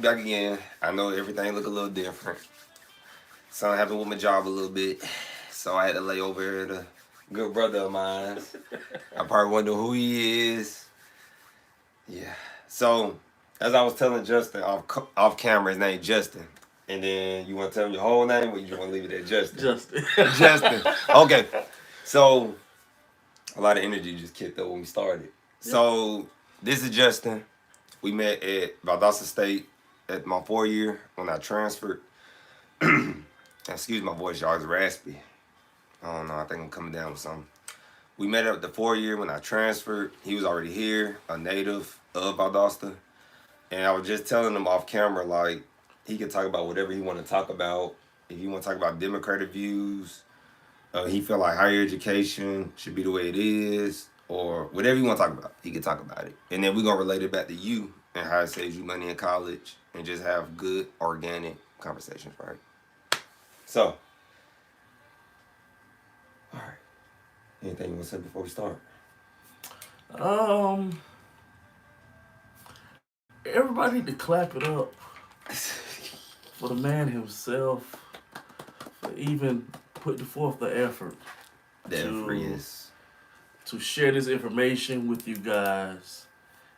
Back again. I know everything look a little different. Something happened with my job a little bit, so I had to lay over here at a good brother of mine. I probably wonder who he is. Yeah. So, as I was telling Justin off camera, his name Justin. And then you want to tell him your whole name, or you just want to leave it at Justin? Justin. Justin. Okay. So, a lot of energy just kicked up when we started. So, this is Justin. We met at Valdosta State at my 4 year when I transferred. Excuse my voice, y'all. It's raspy. I don't know. I think I'm coming down with something. We met at the 4 year when I transferred. He was already here, a native of Valdosta. And I was just telling him off camera, like, he could talk about whatever he want to talk about. If you want to talk about democratic views, he felt like higher education should be the way it is, or whatever you want to talk about, he can talk about it. And then we're going to relate it back to you and how it saves you money in college and just have good, organic conversations, right? So, all right. Anything you want to say before we start? Um, Everybody need to clap it up for the man himself for even putting forth the effort to to share this information with you guys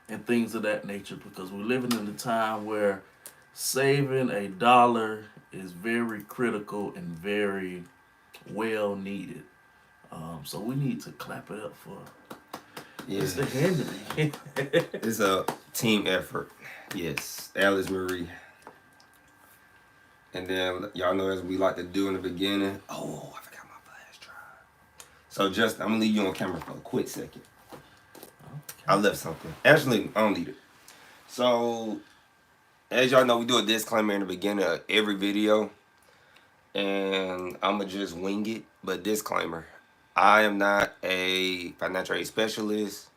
and things of that nature, because we're living in a time where saving a dollar is very critical and very well needed. So we need to clap it up for Mr. Henry. It's a team effort. Yes. Alice Marie. And then y'all know, as we like to do in the beginning. Oh, I forgot my flash drive. So Justin, I'm gonna leave you on camera for a quick second. Okay. I left something. Actually, I don't need it. So, as y'all know, we do a disclaimer in the beginning of every video. And I'ma just wing it. But disclaimer, I am not a financial aid specialist,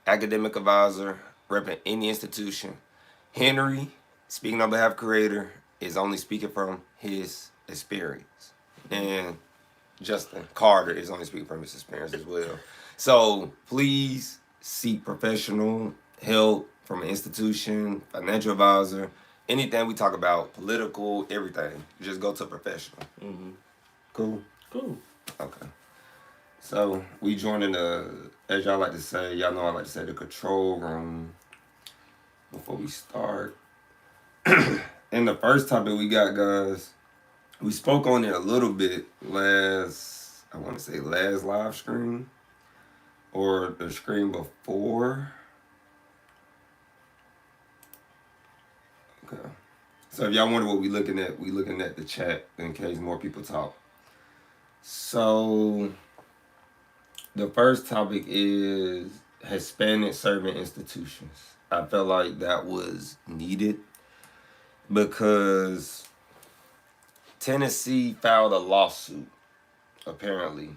academic advisor, repping any institution. Henry, speaking on behalf of Creator, is only speaking from his experience. And Justin Carter is only speaking from his experience as well. So please seek professional help from an institution, financial advisor, anything we talk about, political, everything. Just go to a professional. Mm-hmm. Cool? Cool. Okay. So we joining the, as y'all like to say, y'all know I like to say, the control room before we start. And the first topic we got, guys, we spoke on it a little bit last live stream or the stream before. Okay. So if y'all wonder what we looking at the chat in case more people talk. So the first topic is Hispanic serving institutions. I felt like that was needed because Tennessee filed a lawsuit, apparently.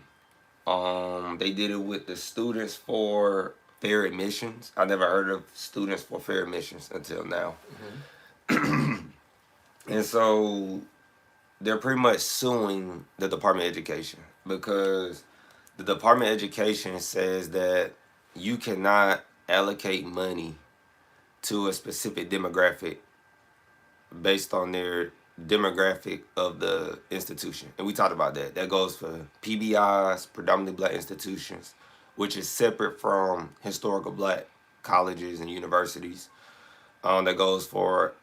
They did it with the Students for Fair Admissions. I never heard of Students for Fair Admissions until now. Mm-hmm. And so they're pretty much suing the Department of Education because the Department of Education says that you cannot allocate money to a specific demographic based on their demographic of the institution. And we talked about that. That goes for PBIs, predominantly black institutions, which is separate from historical black colleges and universities. That goes for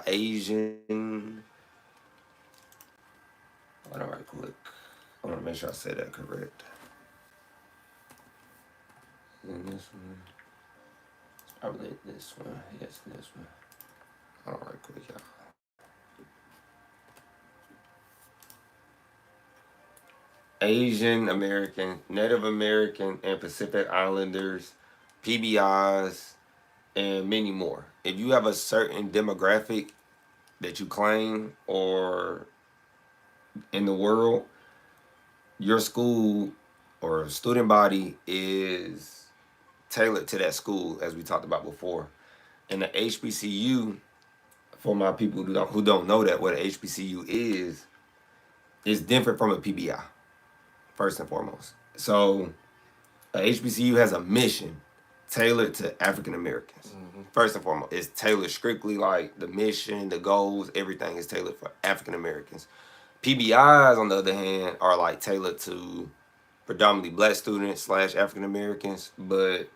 Asian. Hold on right quick. I want to make sure I say that correct. And this one. It's probably this one. Yes, this one. Hold on right quick, y'all. Asian American, Native American, and Pacific Islanders, PBIs, and many more. If you have a certain demographic that you claim or in the world, your school or student body is tailored to that school, as we talked about before. And the HBCU, for my people who don't know that, what a HBCU is different from a PBI. First and foremost. So a HBCU has a mission tailored to African Americans. Mm-hmm. First and foremost, it's tailored strictly like the mission, the goals, everything is tailored for African Americans. PBIs, on the other hand, are like tailored to predominantly black students / African Americans, but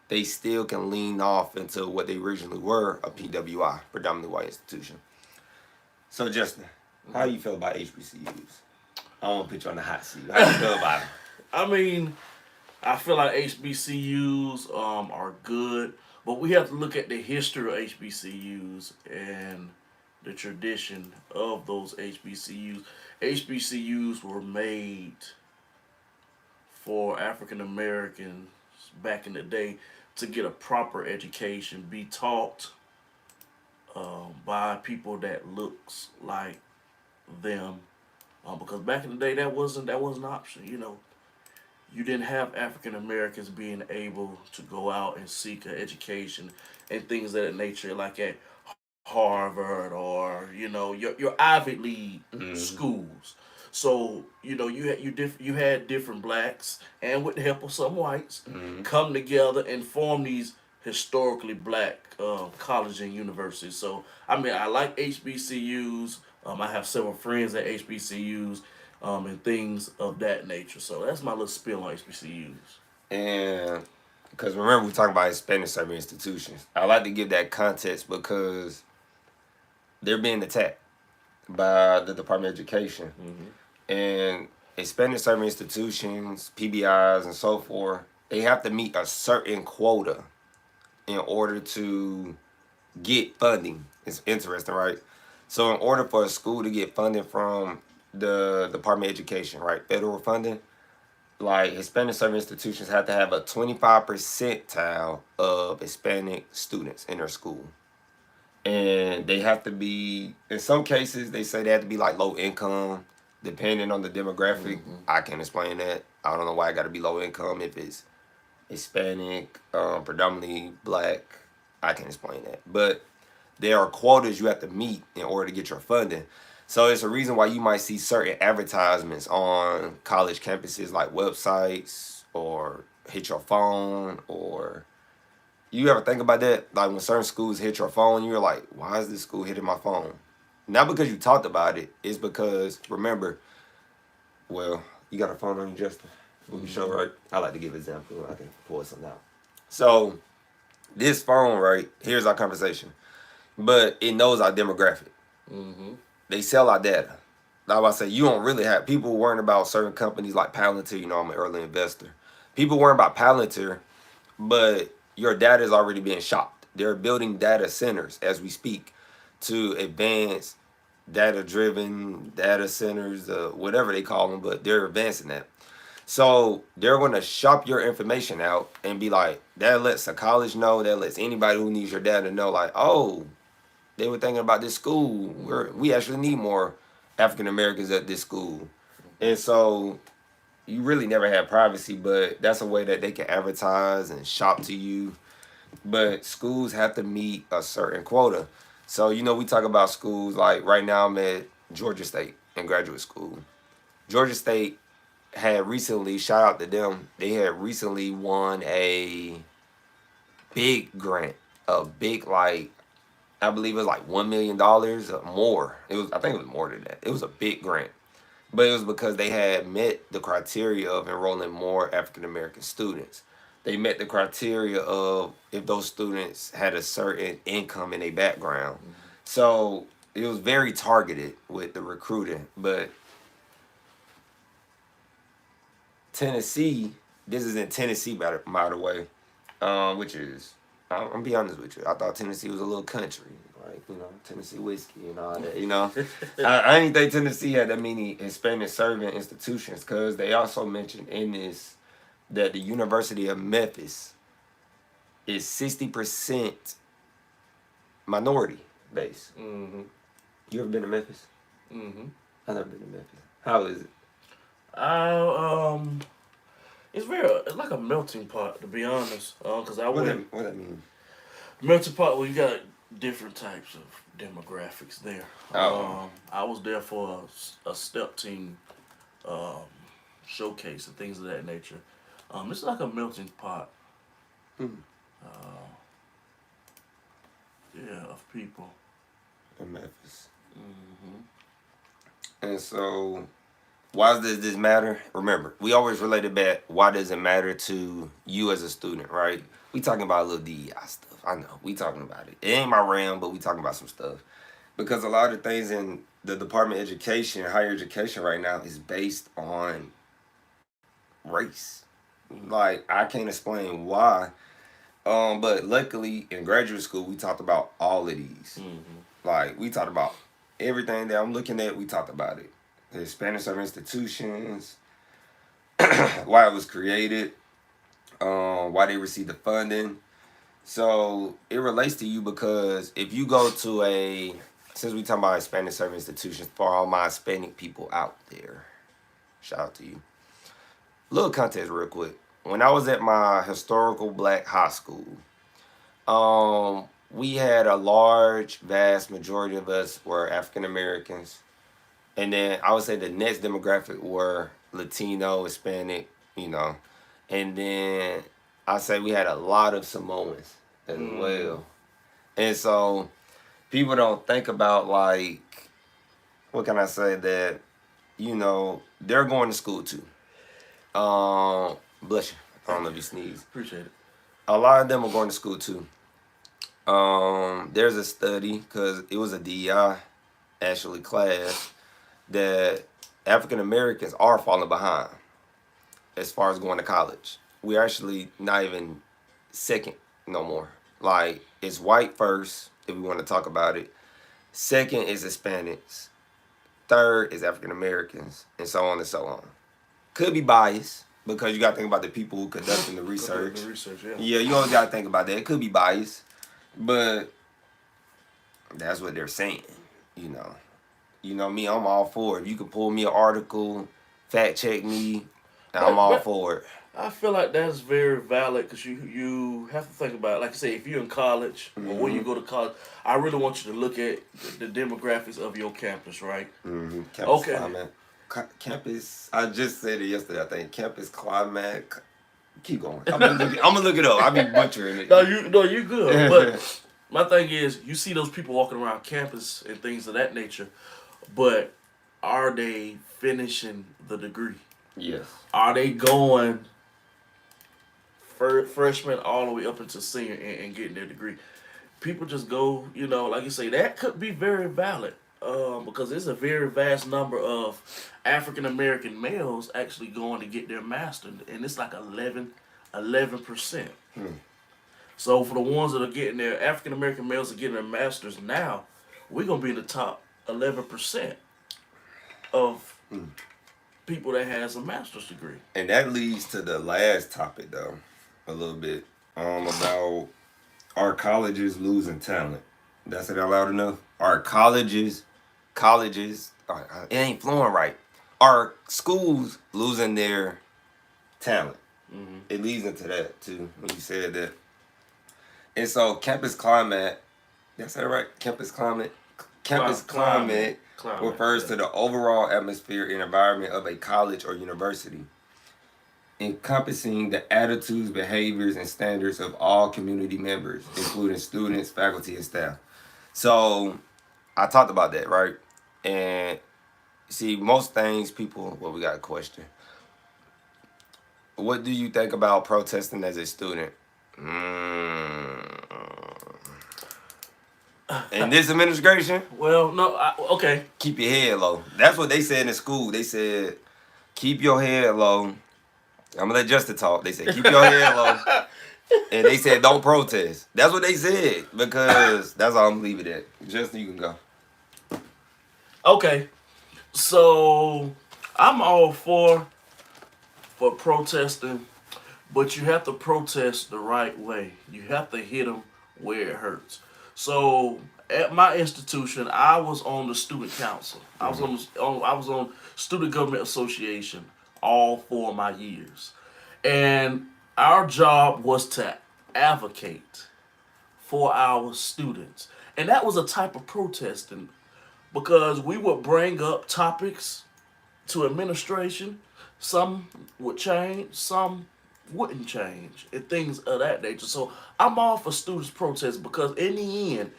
they still can lean off into what they originally were, a PWI, predominantly white institution. So Justin, how you feel about HBCUs? I don't want to put you on the hot seat. How you feel about it? I mean, I feel like HBCUs are good, but we have to look at the history of HBCUs and the tradition of those HBCUs. HBCUs were made for African Americans back in the day to get a proper education, be taught by people that looks like them. Because back in the day, that wasn't an option. You didn't have African Americans being able to go out and seek an education and things of that nature, like at Harvard or your Ivy League schools. So you had different blacks and with the help of some whites come together and form these historically black colleges and universities. So I mean I like HBCUs. I have several friends at HBCUs and things of that nature. So that's my little spiel on HBCUs. And because remember, we talking about Hispanic serving institutions. I like to give that context because they're being attacked by the Department of Education. And Hispanic serving institutions, PBIs, and so forth, they have to meet a certain quota in order to get funding. It's interesting, right? So in order for a school to get funding from the Department of Education, right, federal funding, like Hispanic serving institutions have to have a 25 percentile of Hispanic students in their school. And they have to be, in some cases, they say they have to be like low income, depending on the demographic. I can't explain that. I don't know why I got to be low income if it's Hispanic, predominantly black. I can't explain that. But there are quotas you have to meet in order to get your funding. So it's a reason why you might see certain advertisements on college campuses like websites or hit your phone or... You ever think about that? Like when certain schools hit your phone, you're like, why is this school hitting my phone? Not because you talked about it. It's because, remember, well, you got a phone on you, Justin? Will you show, right? I like to give an example. I can pull something out. So this phone, right, here's our conversation. But it knows our demographic. They sell our data. Like I say, you don't really have people worrying about certain companies like Palantir. I'm an early investor. People worrying about Palantir, but your data is already being shopped. They're building data centers as we speak to advance data-driven data centers, whatever they call them, but they're advancing that. So they're going to shop your information out and be like, that lets a college know, that lets anybody who needs your data know, like, oh, they were thinking about this school. We actually need more African Americans at this school. And so you really never have privacy, but that's a way that they can advertise and shop to you. But schools have to meet a certain quota. So, we talk about schools like right now I'm at Georgia State in graduate school. Georgia State had recently, shout out to them, they had recently won a big grant. A big, I believe it was like $1 million or more. I think it was more than that. It was a big grant. But it was because they had met the criteria of enrolling more African American students. They met the criteria of if those students had a certain income in their background. So it was very targeted with the recruiting. But Tennessee, this is in Tennessee, by the way, which is, I'm going to be honest with you, I thought Tennessee was a little country. Like, Tennessee whiskey and all that, I didn't think Tennessee had that many Hispanic serving institutions because they also mentioned in this that the University of Memphis is 60% minority based. You ever been to Memphis? I've never been to Memphis. How is it? It's like a melting pot, to be honest. Cause what that mean? Melting pot. Well, you got different types of demographics there. I was there for a step team showcase and things of that nature. It's like a melting pot. of people in Memphis. Mm-hmm. And so, why does this matter? Remember, we always relate it back. Why does it matter to you as a student, right? We talking about a little DEI stuff. I know, we talking about it. It ain't my realm, but we talking about some stuff. Because a lot of things in the Department of Education, higher education right now, is based on race. Like, I can't explain why. But luckily, in graduate school, we talked about all of these. Mm-hmm. Like, we talked about everything that I'm looking at, we talked about it. The Hispanic serving institutions, why it was created, why they received the funding. So it relates to you because if you go to since we talking about Hispanic serving institutions, for all my Hispanic people out there, shout out to you. Little context real quick. When I was at my historical black high school, we had a large, vast majority of us were African Americans. And then I would say the next demographic were Latino, Hispanic, And then I say we had a lot of Samoans as well. And so people don't think about, like, what can I say, that, they're going to school too. Bless you. I don't know if you sneeze. Appreciate it. A lot of them are going to school too. There's a study, because it was a DEI actually class, that African Americans are falling behind as far as going to college. We're actually not even second no more. Like, it's white first, if we want to talk about it. Second is Hispanics. Third is African Americans, and so on and so on. Could be biased, because you got to think about the people who conducting the research. Yeah, you always got to think about that. It could be biased, but that's what they're saying, You know me, I'm all for it. If you can pull me an article, fact check me, I'm all for it. I feel like that's very valid, because you have to think about it. Like I say, if you're in college or when you go to college, I really want you to look at the demographics of your campus, right? Mm-hmm. Campus climate. Campus, I just said it yesterday, I think. Campus climate. Keep going. I'm gonna look it up. I'll be butchering it. No, you're good. But my thing is, you see those people walking around campus and things of that nature, but are they finishing the degree? Yes. Are they going freshman all the way up into senior and getting their degree? People just go, like you say, that could be very valid, because there's a very vast number of African American males actually going to get their master's, and it's like 11%. So for the ones that are getting their African American males are getting their masters now, we're gonna be in the top 11% of people that has a master's degree. And that leads to the last topic, though, a little bit, about our colleges losing talent. That's it out loud enough? Our colleges, it ain't flowing right. Our schools losing their talent. Mm-hmm. It leads into that, too, when you said that. And so campus climate, did I say that right? Campus climate refers to the overall atmosphere and environment of a college or university, encompassing the attitudes, behaviors, and standards of all community members, including students, faculty, and staff. So I talked about that, right? And see, most things people, we got a question. What do you think about protesting as a student? In this administration? Well, no, okay. Keep your head low. That's what they said in school. They said, keep your head low. I'm going to let Justin talk. They said, keep your head low. And they said, don't protest. That's what they said, because that's all I'm going to leave it at. Justin, you can go. Okay. So I'm all for protesting, but you have to protest the right way. You have to hit them where it hurts. So at my institution, I was on the student council. I was on student government association all 4 of my years, and our job was to advocate for our students, and that was a type of protesting, because we would bring up topics to administration. Some would change, some wouldn't change, and things of that nature. So I'm all for students protest, because in the end,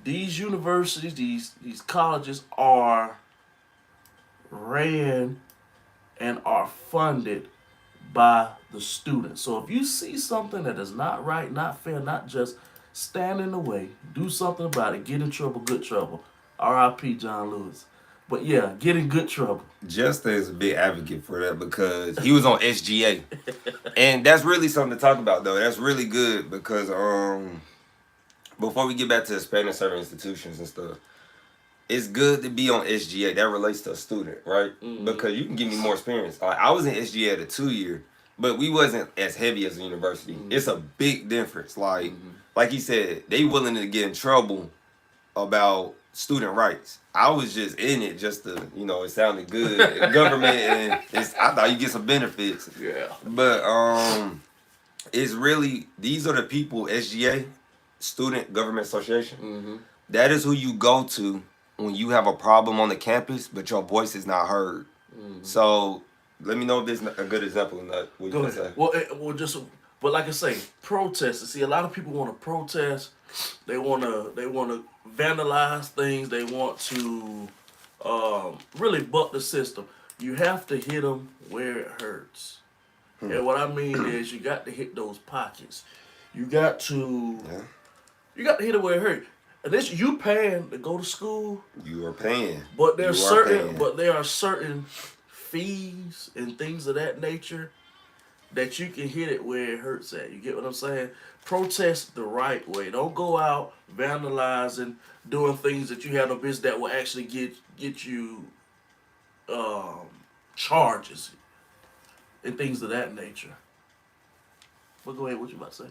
these universities, these colleges are ran and are funded by the students. So if you see something that is not right, not fair, not just, stand in the way, do something about it, get in trouble, good trouble. R.I.P. John Lewis. But yeah, get in good trouble. Justin is a big advocate for that because he was on SGA. And that's really something to talk about, though. That's really good because before we get back to Hispanic serving institutions and stuff, it's good to be on SGA. That relates to a student, right? Mm-hmm. Because you can give me more experience. Like, I was in SGA at a 2-year, but we wasn't as heavy as a university. Mm-hmm. It's a big difference. Like he said, they willing to get in trouble about student rights. I was just in it just to, it sounded good. Government, and I thought you get some benefits. Yeah. But it's really, these are the people, SGA, Student Government Association. Mm-hmm. That is who you go to when you have a problem on the campus, but your voice is not heard. Mm-hmm. So let me know if this is a good example or not. What Go you ahead. Say? But like I say, protest. See, a lot of people want to protest. They want to vandalize things. They want to really buck the system. You have to hit them where it hurts. And what I mean is, you got to hit those pockets. You got to hit it where it hurts. And this, you paying to go to school. You are paying. But there are certain fees and things of that nature that you can hit it where it hurts at. You get what I'm saying? Protest the right way. Don't go out vandalizing, doing things that you have no business that will actually get you charges and things of that nature. But go ahead, what you about to say?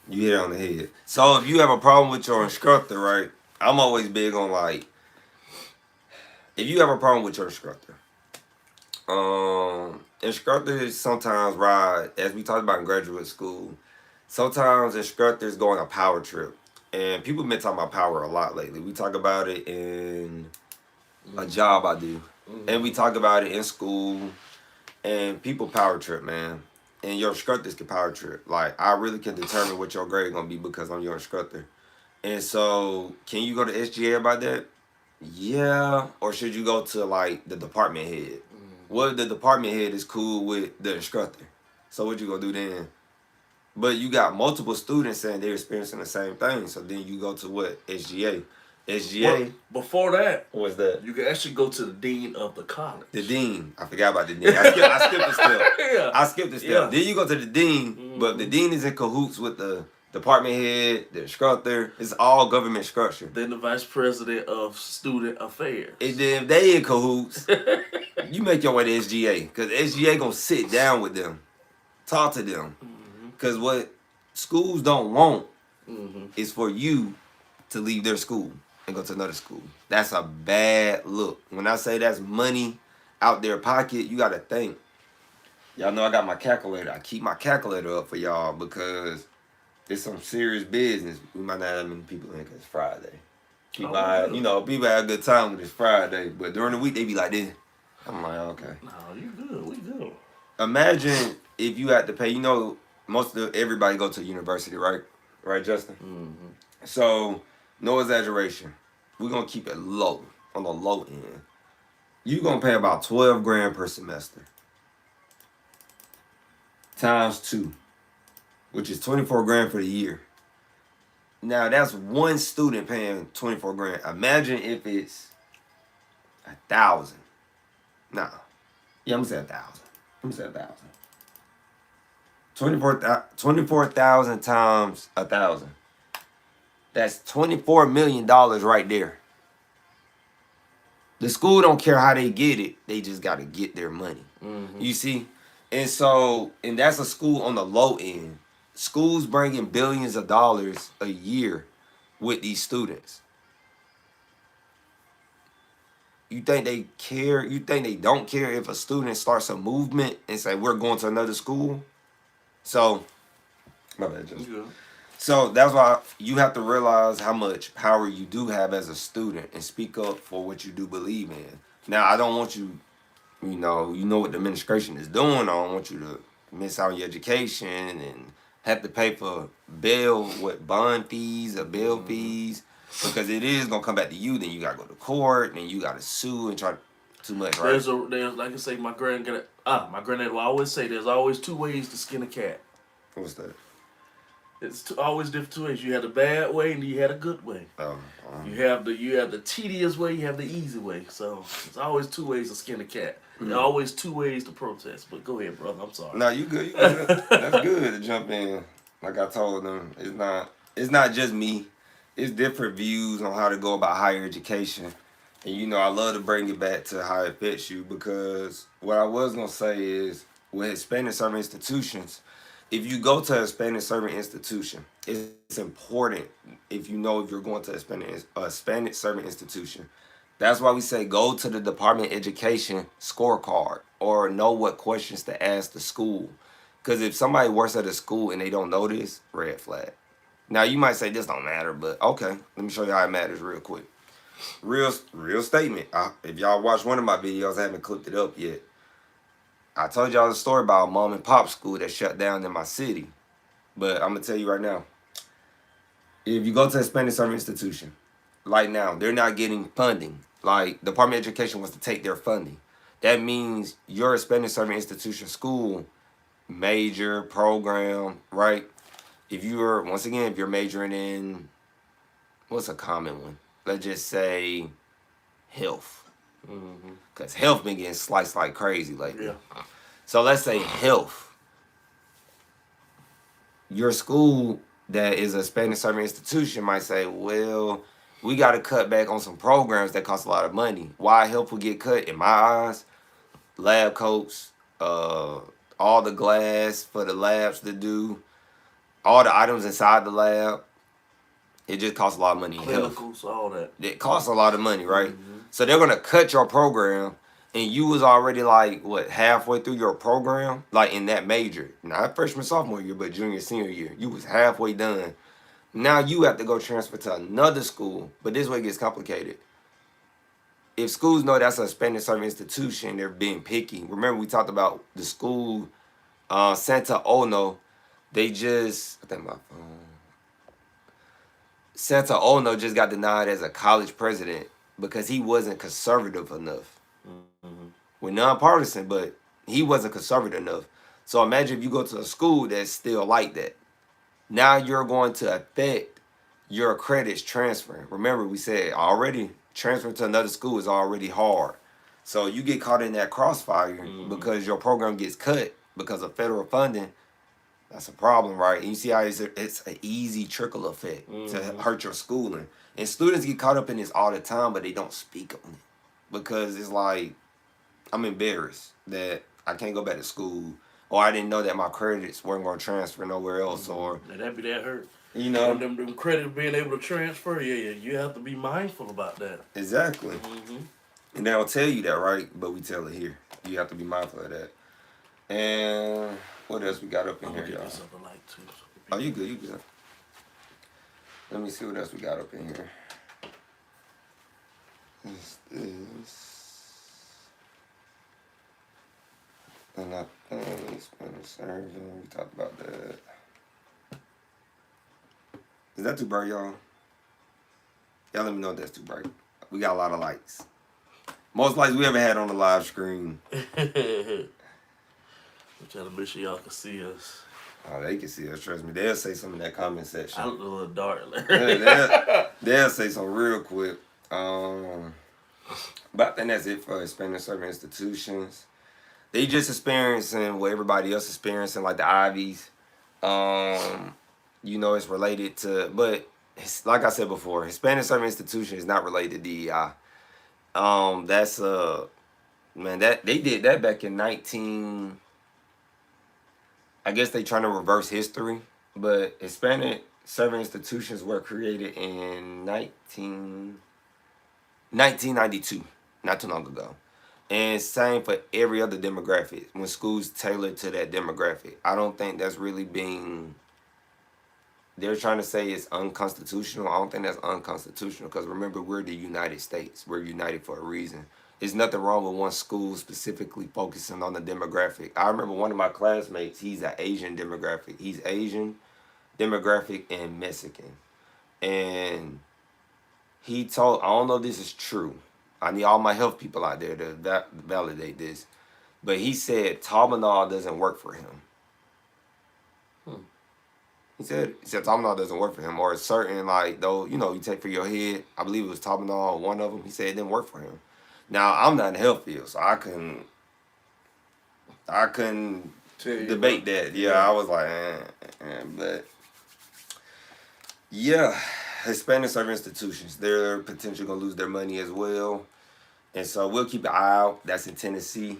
You hit it on the head. So if you have a problem with your instructor, right? I'm always big on if you have a problem with your instructor, instructors sometimes ride, as we talked about in graduate school, sometimes instructors go on a power trip. And people have been talking about power a lot lately. We talk about it in a job I do. Mm-hmm. And we talk about it in school. And people power trip, man. And your instructors can power trip. I really can determine what your grade going to be because I'm your instructor. And so, can you go to SGA about that? Yeah. Or should you go to, the department head? Mm-hmm. What if the department head is cool with the instructor? So, what you going to do then? But you got multiple students saying they're experiencing the same thing. So, then you go to what? SGA. SGA. Well, before that, what's that? You can actually go to the dean of the college. The dean. I forgot about the dean. I skipped a step. Yeah. I skipped a step. Yeah. Then you go to the dean, but if the dean is in cahoots with the department head, the instructor. It's all government structure. Then the vice president of student affairs. And then if they in cahoots, you make your way to SGA. Because SGA going to sit down with them. Talk to them. Because what schools don't want is for you to leave their school and go to another school. That's a bad look. When I say that's money out their pocket, you got to think. Y'all know I got my calculator. I keep my calculator up for y'all because it's some serious business. We might not have many people in because it's Friday. People have a good time when it's Friday. But during the week, they be like this. I'm like, okay. No, you good. We good. Imagine if you had to pay, everybody go to university, right? Right, Justin? Mm-hmm. So, no exaggeration. We're going to keep it low, on the low end. You're going to pay about $12,000 per semester. Times 2, which is $24,000 for the year. Now, that's one student paying $24,000. Imagine if it's 1,000. Nah. Yeah, I'm going to say 1,000. 24,000 times 1,000. That's $24 million right there. The school don't care how they get it. They just got to get their money. Mm-hmm. You see? And that's a school on the low end. Schools bringing billions of dollars a year with these students. You think they care? You think they don't care if a student starts a movement and say, we're going to another school? So, my bad, Justin. Yeah. So that's why you have to realize how much power you do have as a student and speak up for what you do believe in. Now, I don't want you, you know what the administration is doing. I don't want you to miss out on your education and have to pay for bond fees or bill fees, because it is gonna come back to you. Then you gotta go to court and you gotta sue and try too much, right? There's like I say, my granddad will always say there's always two ways to skin a cat. What's that? It's always different two ways. You had the bad way and you had a good way. You have the tedious way, you have the easy way. So it's always two ways to skin a cat. There are always two ways to protest. But go ahead, brother. I'm sorry. No, you good. You good. That's good to jump in. Like I told them, it's not just me. It's different views on how to go about higher education. And I love to bring it back to how it affects you, because what I was gonna say is, with Hispanic serving institutions, if you go to a Hispanic serving institution, it's important if you're going to a Hispanic serving institution. That's why we say go to the Department of Education scorecard, or know what questions to ask the school. Because if somebody works at a school and they don't know this, red flag. Now you might say this don't matter, but okay, let me show you how it matters real quick. Real statement. If y'all watched one of my videos, I haven't clipped it up yet. I told y'all the story about a mom and pop school that shut down in my city. But I'm going to tell you right now. If you go to a Hispanic serving institution, like now, they're not getting funding. Like, the Department of Education wants to take their funding. That means your Hispanic serving institution school, major, program, right? If you're majoring in, what's a common one? Let's just say health. Because health been getting sliced like crazy lately. Yeah. So let's say health. Your school that is a Hispanic serving institution might say, well, we got to cut back on some programs that cost a lot of money. Why health will get cut? In my eyes, lab coats, all the glass for the labs to do, all the items inside the lab. It just costs a lot of money in health. Clinicals, all that. It costs a lot of money, right? So they're going to cut your program, and you was already halfway through your program, like in that major. Not freshman, sophomore year, but junior, senior year. You was halfway done. Now you have to go transfer to another school, but this way it gets complicated. If schools know that's a Hispanic serving institution, they're being picky. Remember we talked about the school, Santa Ono, Santa Ono just got denied as a college president because he wasn't conservative enough. We're nonpartisan, but he wasn't conservative enough. So imagine if you go to a school that's still like that. Now you're going to affect your credits transferring. Remember, we said already transferring to another school is already hard. So you get caught in that crossfire because your program gets cut because of federal funding. That's a problem, right? And you see how it's an easy trickle effect to hurt your schooling. And students get caught up in this all the time, but they don't speak on it. Because it's like, I'm embarrassed that I can't go back to school, or I didn't know that my credits weren't going to transfer nowhere else, or... That'd be that hurt. And them credits being able to transfer, you have to be mindful about that. Exactly. And they don't tell you that, right? But we tell it here. You have to be mindful of that. And... what else we got up in here, y'all? Oh, you good, you good. Let me see what else we got up in here. And I think Spanish serving. We talked about that. Is that too bright, y'all? Y'all let me know if that's too bright. We got a lot of lights. Most lights we ever had on the live screen. I'm trying to make sure y'all can see us. Oh, they can see us. Trust me. They'll say something in that comment section. I look a little dark. they'll say something real quick. But I think that's it for Hispanic serving institutions. They just experiencing what everybody else experiencing, like the Ivies. It's related to, but like I said before, Hispanic serving institution is not related to DEI. That's that they did that back in 19. I guess they trying to reverse history, but Hispanic serving institutions were created in 1992, not too long ago. And same for every other demographic, when schools tailor to that demographic. I don't think that's really being... They're trying to say it's unconstitutional. I don't think that's unconstitutional, because remember, we're the United States. We're united for a reason. There's nothing wrong with one school specifically focusing on the demographic. I remember one of my classmates, he's an Asian demographic. He's Asian demographic and Mexican. And he told, I don't know if this is true. I need all my health people out there to validate this. But he said Tylenol doesn't work for him. He said Tylenol doesn't work for him, or certain, like, though, you know, you take for your head. I believe it was Tylenol, one of them. He said it didn't work for him. Now, I'm not in the health field, so I couldn't debate that. Yeah, I was like, but yeah, Hispanic serving institutions, they're potentially gonna lose their money as well, and so we'll keep an eye out. That's in Tennessee,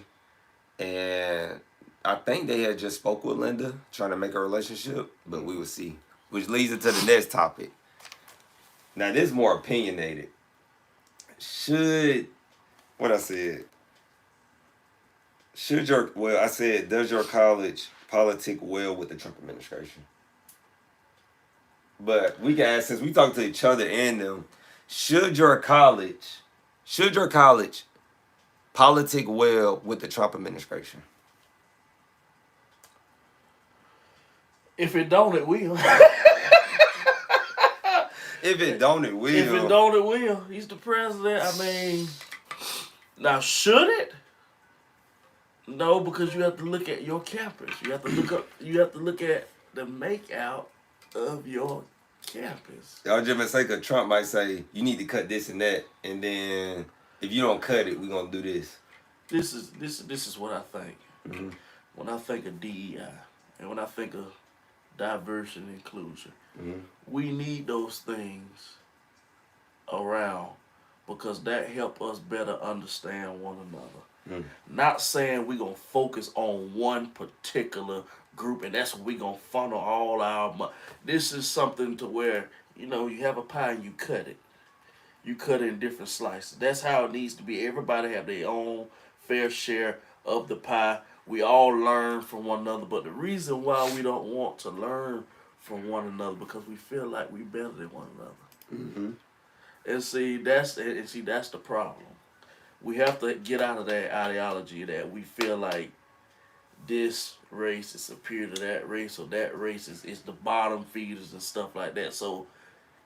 and I think they had just spoke with Linda trying to make a relationship, but we will see. Which leads into the next topic. Now, this is more opinionated. Does your college politic well with the Trump administration? But we can ask, since we talk to each other and them, should your college politic well with the Trump administration? If it don't, it will. If it don't, it will. If it don't, it will. He's the president. I mean, now should it? No, because you have to look at your campus. You have to look at the makeout of your campus. Y'all just say, cause Trump might say you need to cut this and that, and then if you don't cut it, we're gonna do this. This is what I think. Mm-hmm. When I think of DEI and when I think of diversity and inclusion, we need those things around because that help us better understand one another. Not saying we're going to focus on one particular group and that's what we're going to funnel all our money. This is something to where, you know, you have a pie and you cut it. You cut it in different slices. That's how it needs to be. Everybody have their own fair share of the pie. We all learn from one another, but the reason why we don't want to learn from one another because we feel like we better than one another. And see, that's the problem. We have to get out of that ideology that we feel like this race is superior to that race or that race is the bottom feeders and stuff like that. So,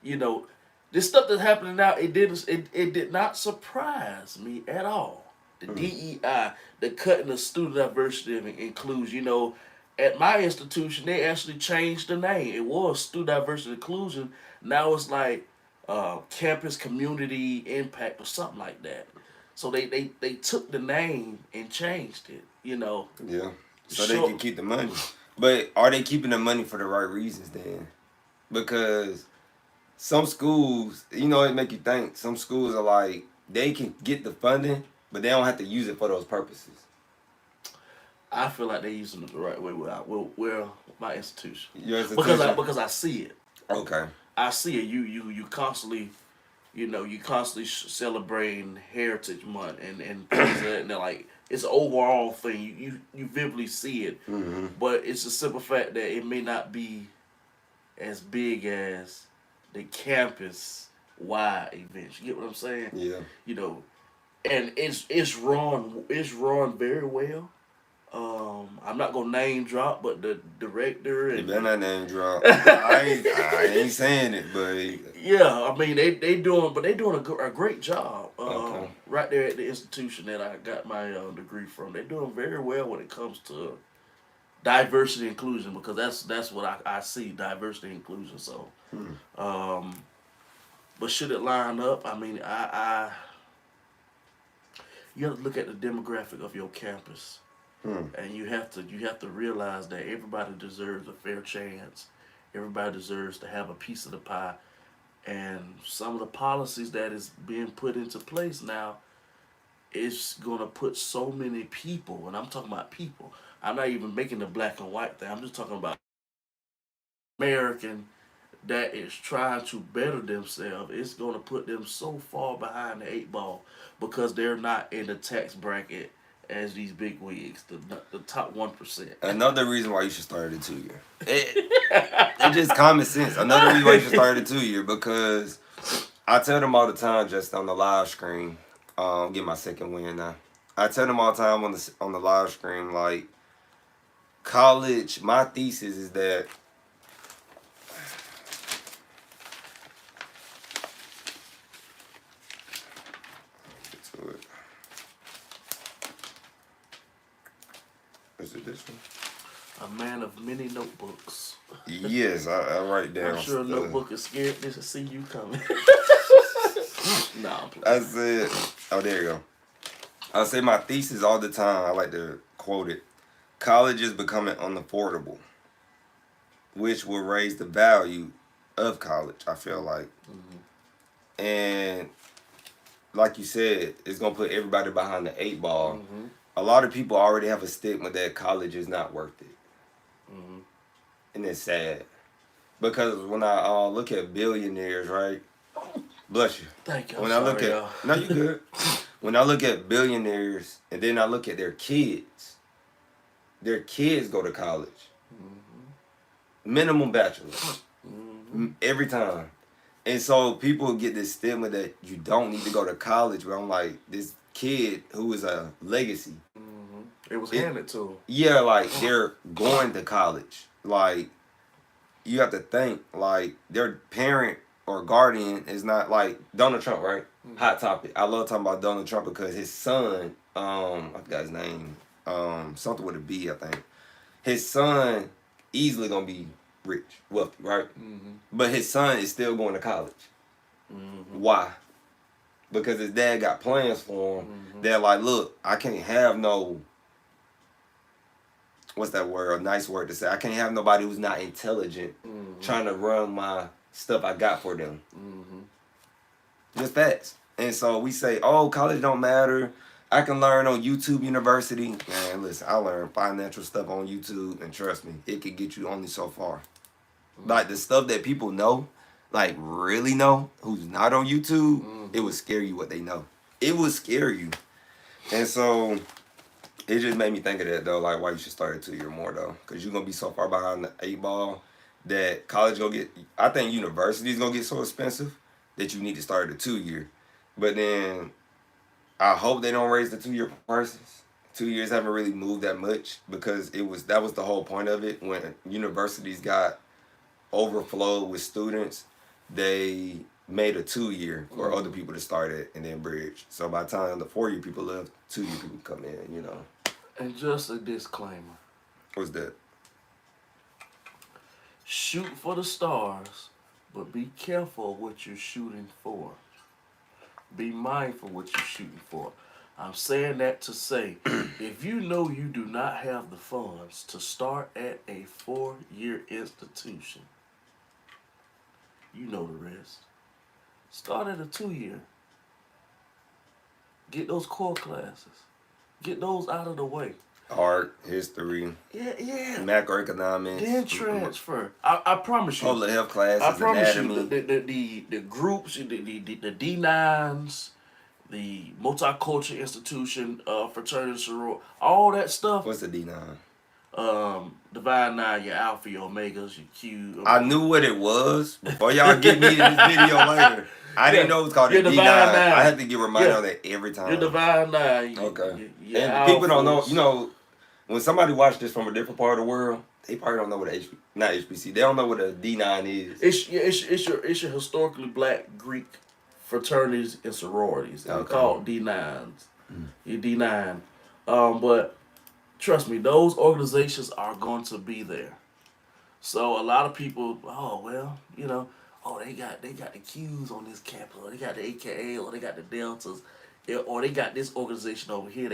you know, this stuff that's happening now, it did not surprise me at all. The DEI, the cutting of student diversity and inclusion. You know, at my institution, they actually changed the name. It was student diversity and inclusion. Now it's like campus community impact or something like that. So they took the name and changed it, you know. Yeah. So they can keep the money. But are they keeping the money for the right reasons then? Because some schools, you know, it make you think. Some schools are like, they can get the funding, but they don't have to use it for those purposes. I feel like they're using it the right way with my institution. Your institution? Because I see it. Okay. I see it. You constantly, you know, celebrating Heritage Month and things like that, and they're like, it's an overall thing. You vividly see it, but it's a simple fact that it may not be as big as the campus-wide events. You get what I'm saying? Yeah. You know, and it's run very well. I'm not gonna name drop, but the director and you better not name drop. I ain't saying it, but yeah, I mean they doing a great job. Right there at the institution that I got my degree from, they're doing very well when it comes to diversity and inclusion because that's what I see, diversity and inclusion. So, but should it line up? I mean, you have to look at the demographic of your campus. And you have to realize that everybody deserves a fair chance. Everybody deserves to have a piece of the pie. And some of the policies that is being put into place now is going to put so many people, and I'm talking about people. I'm not even making the black and white thing. I'm just talking about American that is trying to better themselves. It's going to put them so far behind the 8 ball because they're not in the tax bracket as these big wigs, the top 1%. Another reason why you should start at a 2-year. It's just common sense. Another reason why you should start at a 2-year because I tell them all the time, just on the live screen, get my second win now. I tell them all the time on the live stream, like, college, my thesis is that is it this one? A man of many notebooks. Yes, I write down. I'm sure a notebook is scared to see you coming. Nah, I said, oh, there you go. I say my thesis all the time. I like to quote it. College is becoming unaffordable, which will raise the value of college, I feel like. Mm-hmm. And like you said, it's going to put everybody behind the 8 ball. Mm-hmm. A lot of people already have a stigma that college is not worth it. Mm-hmm. And it's sad. Because when I look at billionaires, right? Bless you. Thank you. When I look at, no, you good. When I look at billionaires and then I look at their kids go to college. Mm-hmm. Minimum bachelor's. Mm-hmm. Every time. And so people get this stigma that you don't need to go to college, but I'm like, this kid who is a legacy. Mm-hmm. It was handed to them. Yeah, like, they're going to college. Like, you have to think, like, their parent or guardian is not, like, Donald Trump, right? Mm-hmm. Hot topic. I love talking about Donald Trump because his son, I forgot his name, something with a B, I think. His son easily gonna be rich, wealthy, right? Mm-hmm. But his son is still going to college. Mm-hmm. Why? Because his dad got plans for him. Mm-hmm. They're like, look, I can't have no, what's that word? A nice word to say. I can't have nobody who's not intelligent trying to run my stuff I got for them. Mm-hmm. Just facts. And so we say, oh, college don't matter. I can learn on YouTube University. Man, listen, I learned financial stuff on YouTube, and trust me, it could get you only so far. Mm-hmm. Like, the stuff that people know, like, really know, who's not on YouTube, it would scare you what they know. It would scare you. And so it just made me think of that, though, like, why you should start at 2 year more, though. Because you're going to be so far behind the 8 ball that college going to get, I think university's going to get so expensive that you need to start at 2 year. But then I hope they don't raise the 2 year prices. 2 years haven't really moved that much because that was the whole point of it. When universities got overflowed with students, they made a 2 year for other people to start it and then bridge. So by the time the 4 year people left, 2 year people come in, you know. And just a disclaimer. What's that? Shoot for the stars, but be careful what you're shooting for. Be mindful what you're shooting for. I'm saying that to say, if you know you do not have the funds to start at a 4 year institution, you know the rest. Start at a 2 year. Get those core classes. Get those out of the way. Art, history, macroeconomics. Then transfer. I promise you. Public health classes, I promise anatomy. you, the groups, the D9s, the multicultural institution, fraternity, sorority, all that stuff. What's the D9? Divine 9, your alpha, your omegas, your Q. I knew what it was before y'all get me in this video later. I didn't know it was called the D9. I had to get reminded of that every time. Your Divine 9. Okay. And people don't know, you know, when somebody watch this from a different part of the world, they probably don't know what not HBC. They don't know what a D9 is. It's your historically black Greek fraternities and sororities. They're called D9s. Your D9. But trust me, those organizations are going to be there. So a lot of people, oh well, you know, oh they got the Qs on this campus, or they got the AKA, or they got the Deltas, or they got this organization over here.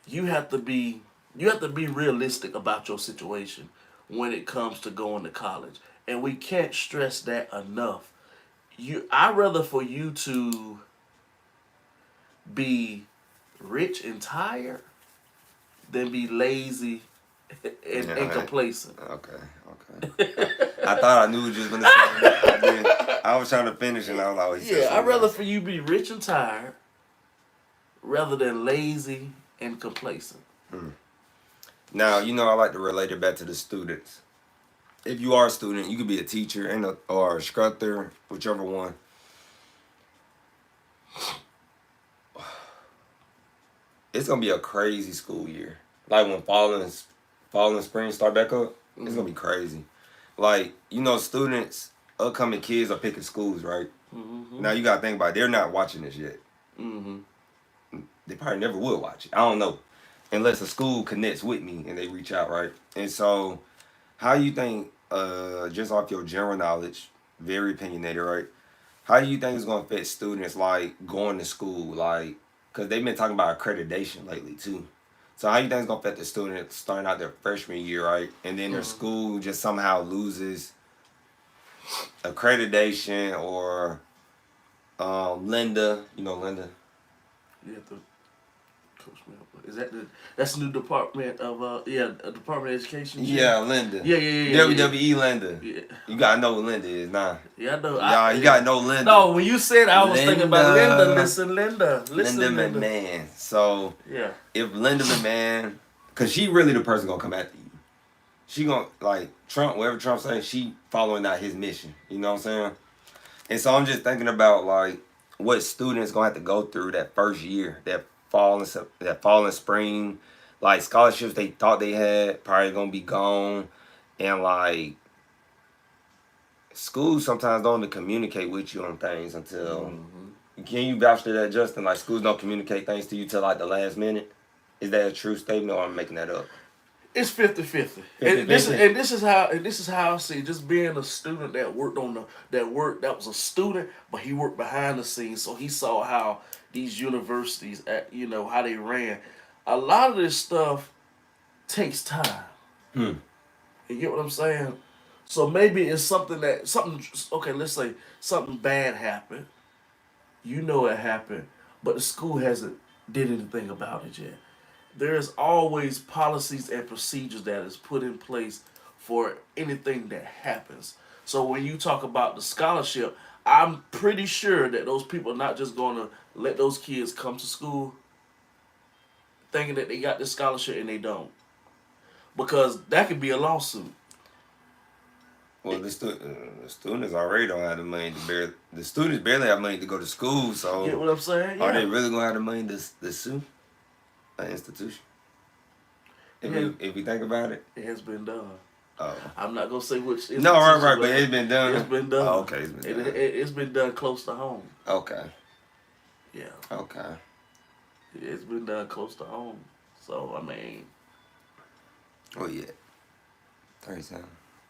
You have to be realistic about your situation when it comes to going to college. And we can't stress that enough. I'd rather for you to be rich and tired than be lazy and complacent. Okay. I thought I knew what you was going to say. I was trying to finish and I was like, I'd rather for you be rich and tired rather than lazy and complacent. Now, you know, I like to relate it back to the students. If you are a student, you could be a teacher or a instructor, whichever one. it's gonna be a crazy school year. Like when fall and spring start back up, it's gonna be crazy. Like, you know, students, upcoming kids are picking schools, right? Mm-hmm. Now you gotta think about it, they're not watching this yet. Mm-hmm. They probably never will watch it. I don't know. Unless a school connects with me and they reach out, right? And so, how you think, just off your general knowledge, very opinionated, right? How do you think it's gonna affect students, like, going to school? Like, because they've been talking about accreditation lately, too. So how you think it's gonna affect the students starting out their freshman year, right? And then their school just somehow loses accreditation or Linda, you know Linda? Yeah, the coach man. Is that's the new department of Department of Education? Yeah, Linda. Yeah. WWE Linda. Yeah. You gotta know what Linda is now. Yeah, I know. You gotta know Linda. No, when you said I was thinking about Linda. Listen, Linda. Linda McMahon. So yeah, if Linda McMahon, cause she really the person gonna come after you. She gonna, like, Trump, whatever Trump saying, she following out his mission. You know what I'm saying? And so I'm just thinking about, like, what students gonna have to go through that first year, that fall and spring, like, scholarships they thought they had probably gonna be gone, and, like, schools sometimes don't even communicate with you on things until. Can you vouch to that, Justin? Like, schools don't communicate things to you till, like, the last minute. Is that a true statement, or am I making that up? It's 50-50. And this is how I see it. Just being a student that was a student, but he worked behind the scenes, so he saw how these universities, how they ran. A lot of this stuff takes time. You get what I'm saying? So maybe it's let's say something bad happened. You know it happened, but the school hasn't did anything about it yet. There's always policies and procedures that is put in place for anything that happens. So when you talk about the scholarship, I'm pretty sure that those people are not just going to let those kids come to school thinking that they got this scholarship and they don't. Because that could be a lawsuit. Well, the students already don't have the money the students barely have money to go to school, so. You get what I'm saying? Are they really going to have the money to sue an institution? If we think about it, it has been done. Oh. I'm not gonna say which. No, right, but it's been done. It's been done. Oh, okay, it's been done. It's been done close to home. Okay. Yeah. Okay. It's been done close to home. So I mean. Oh yeah. 37.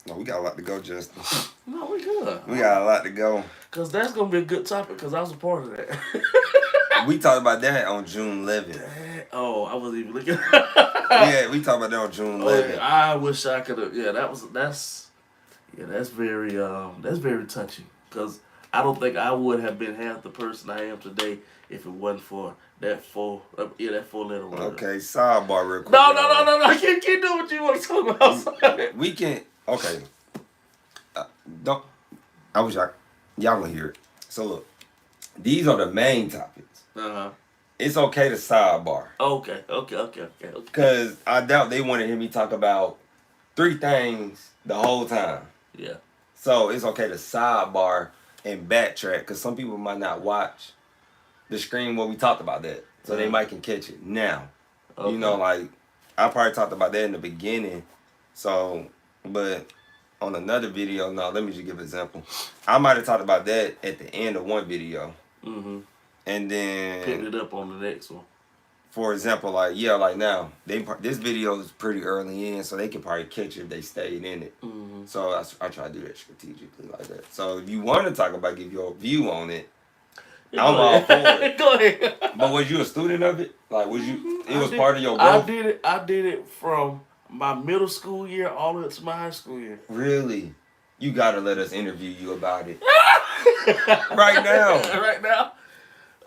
No, we got a lot to go, Justin. No, we good. We got a lot to go. Cause that's gonna be a good topic. Cause I was a part of that. We talked about that on June 11th. Oh, I wasn't even looking. Yeah, we talked about that on June 11th. I wish I could have. Yeah, that's very touching. Cause I don't think I would have been half the person I am today if it wasn't for that four letter word. Okay, sidebar real quick. No. I can't do what you want to talk about. We can. Okay. Don't. I wish y'all gonna hear it. So look, these are the main topics. It's okay to sidebar. Okay. Because I doubt they want to hear me talk about 3 things the whole time. Yeah. So it's okay to sidebar and backtrack, because some people might not watch the screen where we talked about that. So they might can catch it now. Okay. You know, like, I probably talked about that in the beginning. So, but on another video, no, let me just give an example. I might have talked about that at the end of one video. Mm-hmm. And then picked it up on the next one. For example, like now, this video is pretty early in, so they can probably catch it if they stayed in it. Mm-hmm. So I try to do that strategically like that. So if you want to talk about, give your view on it, I'm all for it. Go ahead. But was you a student of it? Like, was you? It was part of your growth? I did it from my middle school year all the way up to my high school year. Really? You gotta let us interview you about it. Right now. Right now?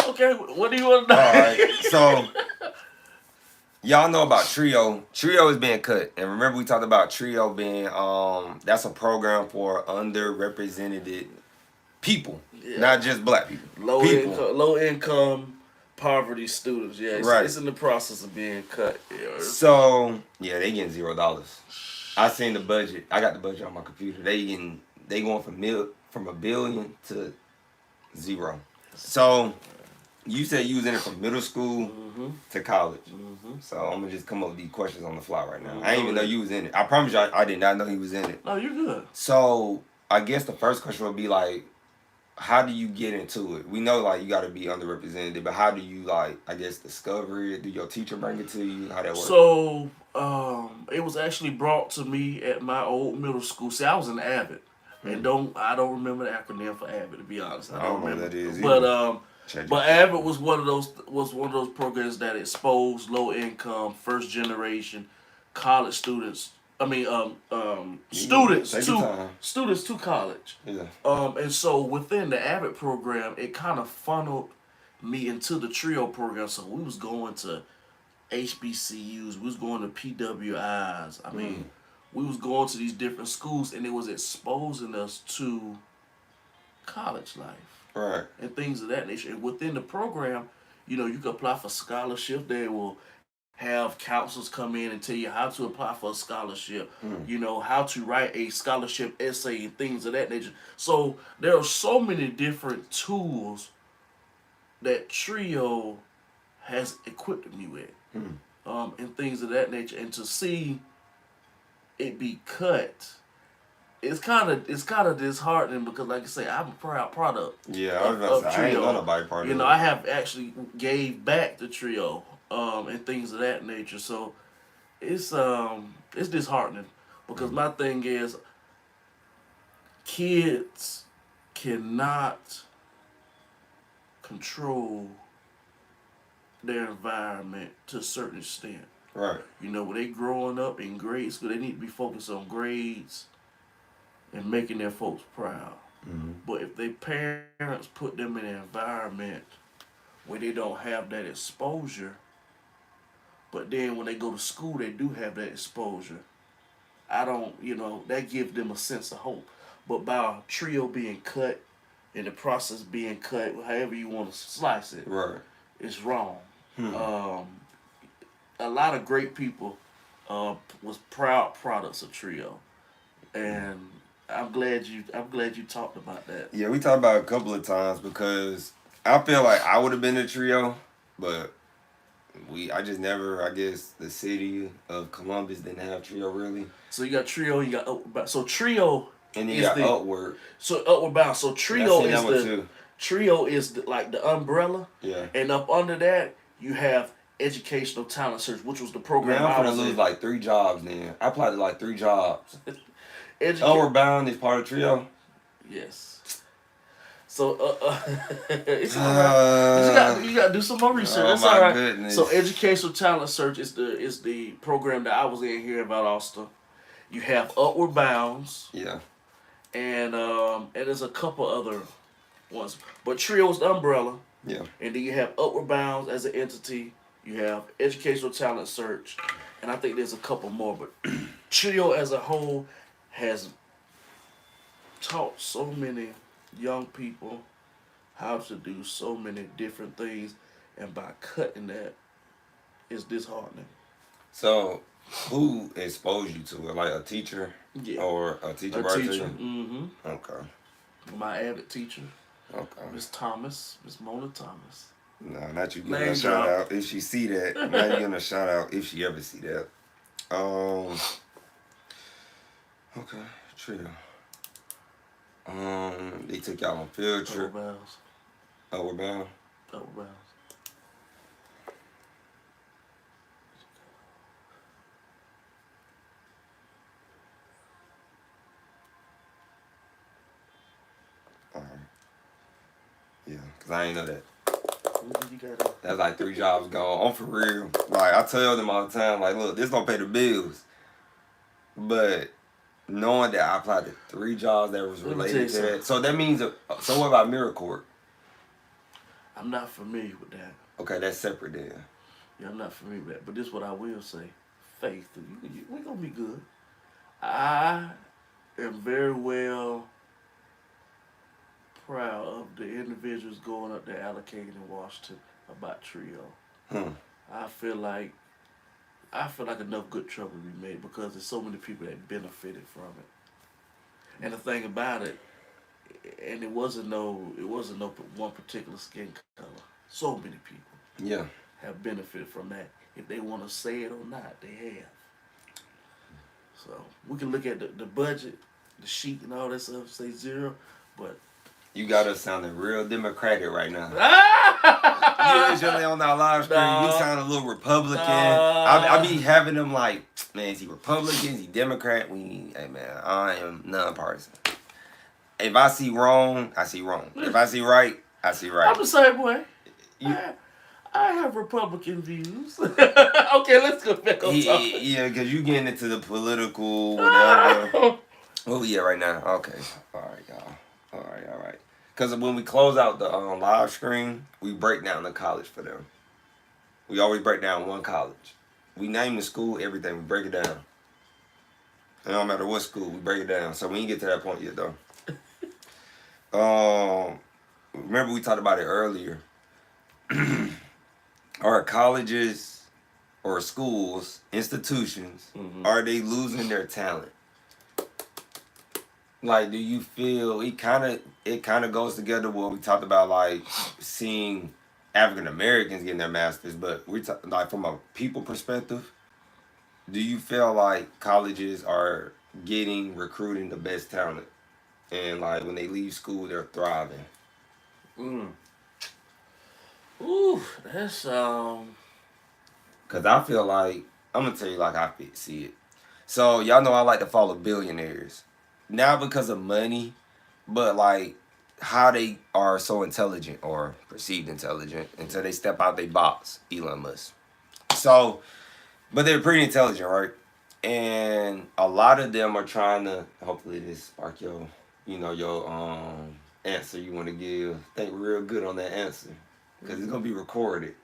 Okay, what do you want to know? All right, so y'all know about Trio. Trio is being cut. And remember we talked about Trio being, that's a program for underrepresented people. Yeah. Not just black people. Low income, poverty students. Yeah, it's in the process of being cut. Yeah. So, yeah, they getting $0. I seen the budget. I got the budget on my computer. They going from $1 billion to 0. So You said you was in it from middle school to college. So I'm gonna just come up with these questions on the fly right now. I didn't even know you was in it. I promise you, I did not know he was in it. No, you're good. So I guess the first question would be like, how do you get into it? We know like you got to be underrepresented, but how do you like, I guess, discover it? Do your teacher bring it to you? How that works? So it was actually brought to me at my old middle school. See, I was an Avid, and I don't remember the acronym for Avid, to be honest. I don't remember what that is but Avid was one of those programs that exposed low income, first generation college students. I mean, students to college. Yeah. And so within the Avid program, it kind of funneled me into the trio program. So we was going to HBCUs, we was going to PWIs. I mean, we was going to these different schools, and it was exposing us to college life, right, and things of that nature. And within the program, you can apply for scholarship. They will have counselors come in and tell you how to apply for a scholarship, how to write a scholarship essay and things of that nature. So there are so many different tools that Trio has equipped me with, and things of that nature. And to see it be cut, it's kind of disheartening because, like I say, I'm a proud product. Yeah, I was about to say, I ain't know nobody part of it. I have actually gave back to Trio, and things of that nature. So it's disheartening because my thing is, kids cannot control their environment to a certain extent. Right. When they growing up in grade school, they need to be focused on grades and making their folks proud. But if their parents put them in an environment where they don't have that exposure, but then when they go to school, they do have that exposure, that gives them a sense of hope. But by Trio being cut, and the process being cut, however you want to slice it, right, it's wrong. A lot of great people was proud products of Trio, and I'm glad you talked about that. Yeah, we talked about it a couple of times because I feel like I would have been a Trio, but I just never, I guess the city of Columbus didn't have Trio really. So you got Trio, you got Upward Bound. So Trio and then you got Upward. So Upward Bound. So Trio is like the umbrella. Yeah. And up under that you have Educational Talent Search, which was the program. Man, I'm gonna lose like 3 jobs then. I applied to like 3 jobs. Upward Bound is part of Trio? Yes. So it's alright. You gotta do some more research. That's alright. Goodness. So Educational Talent Search is the program that I was in here in Valdosta. You have Upward Bounds. Yeah. And there's a couple other ones. But Trio is the umbrella. Yeah. And then you have Upward Bounds as an entity. You have Educational Talent Search. And I think there's a couple more. But Trio as a whole has taught so many young people how to do so many different things. And by cutting that, it's disheartening. So, who exposed you to it? Like a teacher? Yeah. Or a teacher brought to you? Mm-hmm. Okay. My Avid teacher. Okay. Miss Mona Thomas. No, not you giving a shout out if she see that. Not you giving a shout out if she ever see that. Okay, Trio. They took y'all on field trip. Upward Bound. Yeah, because I ain't know that. That's like 3 jobs gone. I'm for real. Like, I tell them all the time, like, look, this don't pay the bills. But knowing that I applied to 3 jobs that was related to that. So that means, so what about MiraCourt? I'm not familiar with that. Okay, that's separate then. Yeah, I'm not familiar with that. But this is what I will say. Faith, we're going to be good. I am very well proud of the individuals going up there allocating in Washington about Trio. I feel like enough good trouble to be made because there's so many people that benefited from it. And the thing about it, and it wasn't no one particular skin color. So many people Yeah. have benefited from that. If they want to say it or not, they have. So we can look at the budget, the sheet, and all that stuff. Say zero, but You got us sounding real Democratic right now. Ah! Usually on our live stream, we sound a little Republican. Nah. I be having them like, man, is he Republican? Is he Democrat? Hey man, I am nonpartisan. If I see wrong, I see wrong. If I see right, I see right. I'm the same way. I have Republican views. Okay, let's go back on topic. Yeah, because you getting into the political whatever. Oh yeah, right now. Okay, all right, y'all. All right. Because when we close out the live stream, we break down the college for them. We always break down one college. We name the school, everything. We break it down. It don't matter what school, we break it down. So we ain't get to that point yet, though. Remember we talked about it earlier. Are colleges or schools, institutions, are they losing their talent? Like, do you feel it kind of goes together with what we talked about, like seeing African Americans getting their masters, but we like from a people perspective, do you feel like colleges are recruiting the best talent, and like when they leave school they're thriving? Ooh, that's Cause I feel like I'm gonna tell you like I see it. So y'all know I like to follow billionaires. Not because of money, but like how they are so intelligent or perceived intelligent until they step out their box, Elon Musk. So, but they're pretty intelligent, right? And a lot of them are trying to, hopefully this spark your answer you want to give. Think real good on that answer because it's going to be recorded.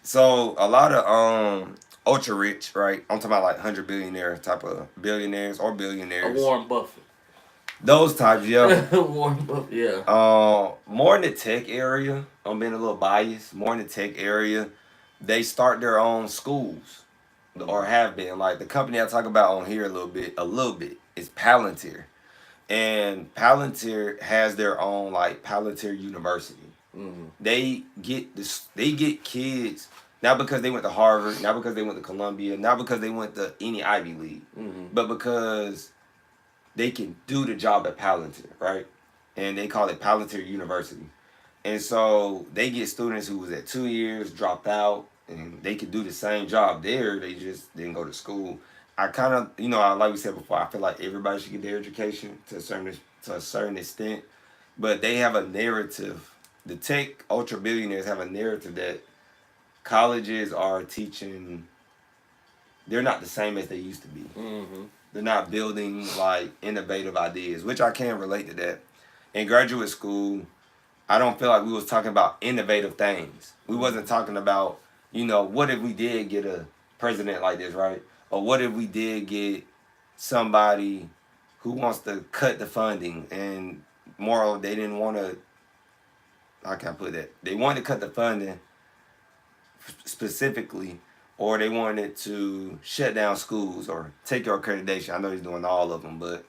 So a lot of ultra rich, right? I'm talking about like 100 billionaire type of billionaires or billionaires. A Warren Buffett. Those types, yeah. Warren Buffett, yeah. More in the tech area. I'm being a little biased. More in the tech area, they start their own schools, or have been. Like the company I talk about on here a little bit, is Palantir, and Palantir has their own like Palantir University. They get kids. Not because they went to Harvard, not because they went to Columbia, not because they went to any Ivy League, but because they can do the job at Palantir, right? And they call it Palantir University. And so they get students who was at 2 years, dropped out, and they could do the same job there. They just didn't go to school. I kind of, like we said before, I feel like everybody should get their education to a certain extent. But they have a narrative. The tech ultra billionaires have a narrative that colleges are teaching, they're not the same as they used to be. They're not building like innovative ideas, which I can relate to that. In graduate school, I don't feel like we was talking about innovative things. We wasn't talking about, what if we did get a president like this, right? Or what if we did get somebody who wants to cut the funding, and more, they didn't want to, how can I put that? They wanted to cut the funding specifically, or they wanted to shut down schools or take your accreditation. I know he's doing all of them, but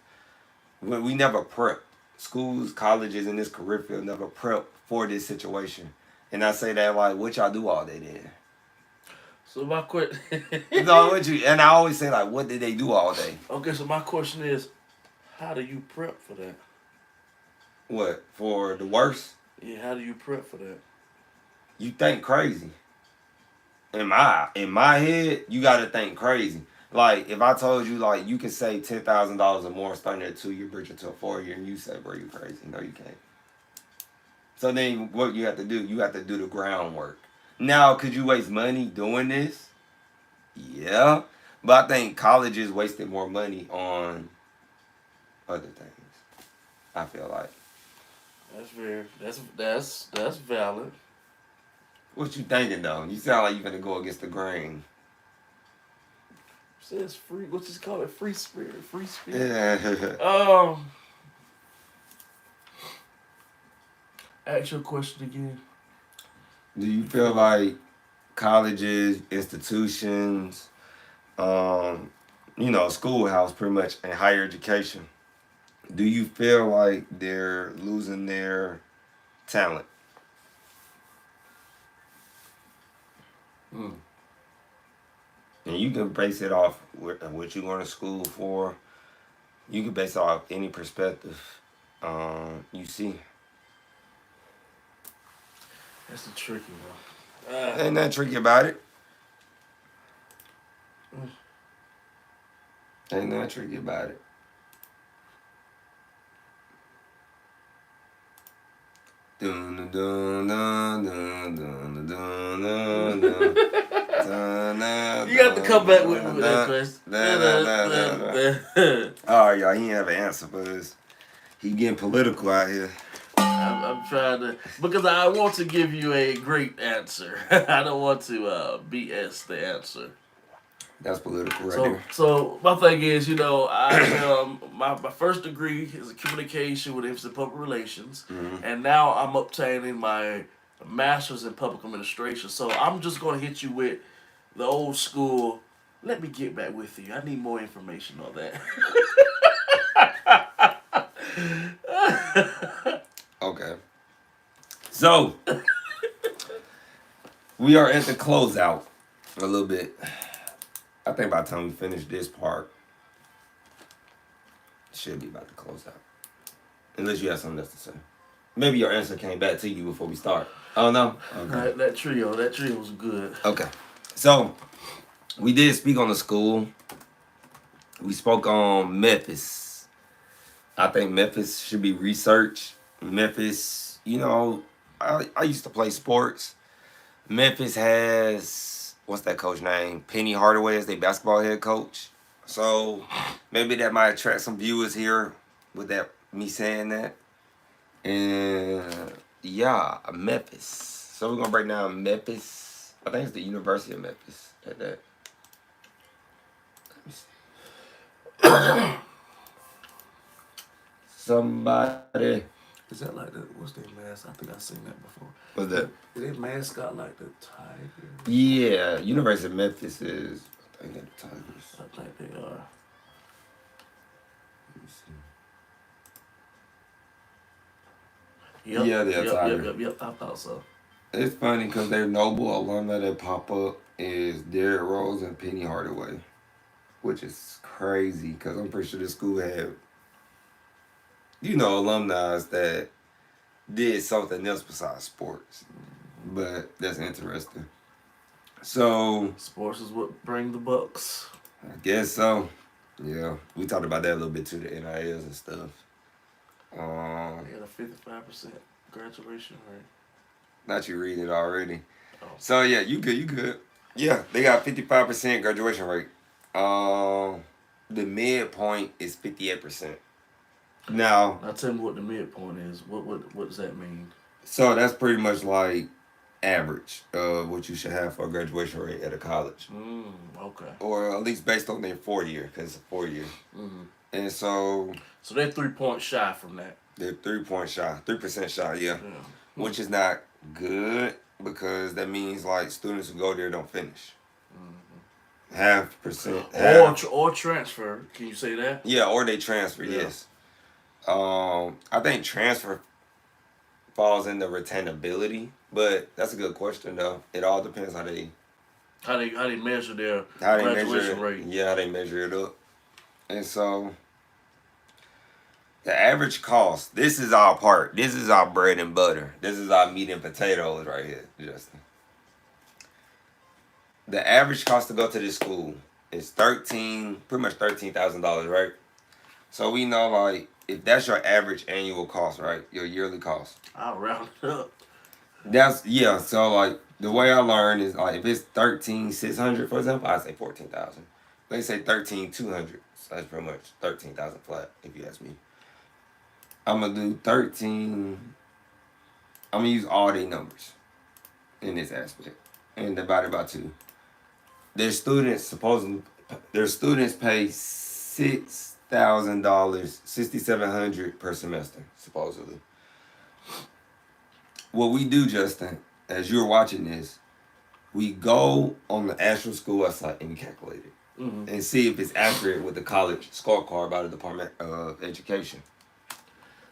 we never prep. Schools, colleges in this career field never prep for this situation. And I say that like, what y'all do all day then? So my question... and I always say like, what did they do all day? Okay, so my question is, how do you prep for that? What, for the worst? Yeah, how do you prep for that? You think crazy. In my head, you gotta think crazy. Like if I told you like you can save $10,000 or more starting at 2-year bridge to a 4-year, and you say, bro, you crazy. No, you can't. So then what you have to do, you have to do the groundwork. Now, could you waste money doing this? Yeah. But I think colleges wasted more money on other things. I feel like. That's valid. What you thinking though? You sound like you're gonna go against the grain. Says free. What's this called? Free spirit. Free spirit. Yeah. Ask your question again. Do you feel like colleges, institutions, schoolhouse pretty much, and higher education, do you feel like they're losing their talent? And you can base it off what you're going to school for. You can base it off any perspective you see. That's the tricky one. Ain't nothing tricky about it. Ain't nothing tricky about it. Dun dun dun dun dun dun dun dun. You got to come back with me with that question. Oh, y'all, he ain't have an answer for this. He getting political out here. I'm trying to, because I want to give you a great answer. I don't want to BS the answer. That's political right there. So my thing is, I my first degree is in communication with emphasis in public relations, and now I'm obtaining my master's in public administration. So I'm just going to hit you with the old school. Let me get back with you. I need more information on that. Okay. So we are at the closeout a little bit. I think by the time we finish this part, it should be about to close out. Unless you have something else to say. Maybe your answer came back to you before we start. Oh no? Okay. That trio was good. Okay. So we did speak on the school. We spoke on Memphis. I think Memphis should be researched. Memphis, I used to play sports. Memphis has, what's that coach name? Penny Hardaway is their basketball head coach. So maybe that might attract some viewers here with me saying that. And yeah, Memphis. So we're going to break down Memphis. I think it's the University of Memphis at that. Let me see. Somebody. Is that like what's their mascot? I think I've seen that before. What's that? Is their mascot like the Tigers? Yeah, University of Memphis is, I think they're the Tigers. I think they are. Let me see. Yep, Yeah, they're Tigers. Yep, I thought so. It's funny because their noble alumni that pop up is Derrick Rose and Penny Hardaway, which is crazy because I'm pretty sure this school had, alumni that did something else besides sports. But that's interesting. So sports is what bring the bucks. I guess so. Yeah, we talked about that a little bit too, the NILs and stuff. They got a 55% graduation rate. Not you reading it already. Oh. So yeah, you good. Yeah, they got 55% graduation rate. The midpoint is 58%. Now tell me what the midpoint is. What does that mean? So that's pretty much like average of what you should have for a graduation rate at a college. Okay. Or at least based on their 4-year, because it's a 4-year. Mm-hmm. And so they're 3 points shy from that. They're 3% shy, yeah. Which is not good because that means like students who go there don't finish. Half. Or transfer. Can you say that? Yeah, or they transfer, yes. I think transfer falls into retainability, but that's a good question though. It all depends how they measure their graduation rate. Yeah, how they measure it up. And so the average cost, this is our part. This is our bread and butter. This is our meat and potatoes right here, Justin. The average cost to go to this school is pretty much $13,000, right? So we know like if that's your average annual cost, right? Your yearly cost. I'll round it up. So like the way I learned is like if it's $13,600, for example, I say $14,000. They say $13,200. So that's pretty much $13,000 flat, if you ask me. I'm gonna do 13. I'm gonna use all their numbers in this aspect and divide it by 2. Their students pay $6,000, $6,700 per semester, supposedly. What we do, Justin, as you're watching this, we go on the actual school website and we calculate it and see if it's accurate with the College Scorecard by the Department of Education.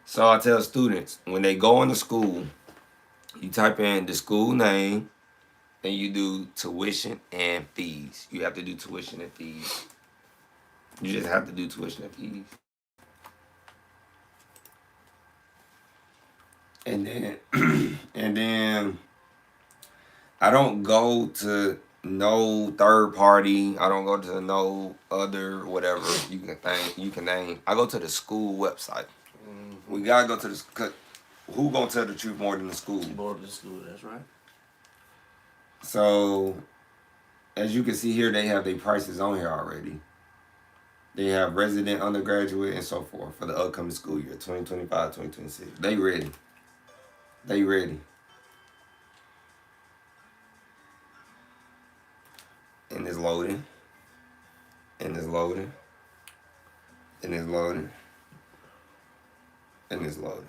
So I tell students, when they go into school, you type in the school name and you do tuition and fees. You have to do tuition and fees. You just have to do tuition and fees. And then, and then, I don't go to no third party. I don't go to no other whatever you can name. I go to the school website. We gotta go to the. Cause who gonna tell the truth more than the school? More than the school. That's right. So, as you can see here, they have their prices on here already. They have resident, undergraduate, and so forth for the upcoming school year, 2025, 2026. They ready. They ready. And it's loading. And it's loading. And it's loading. And it's loading.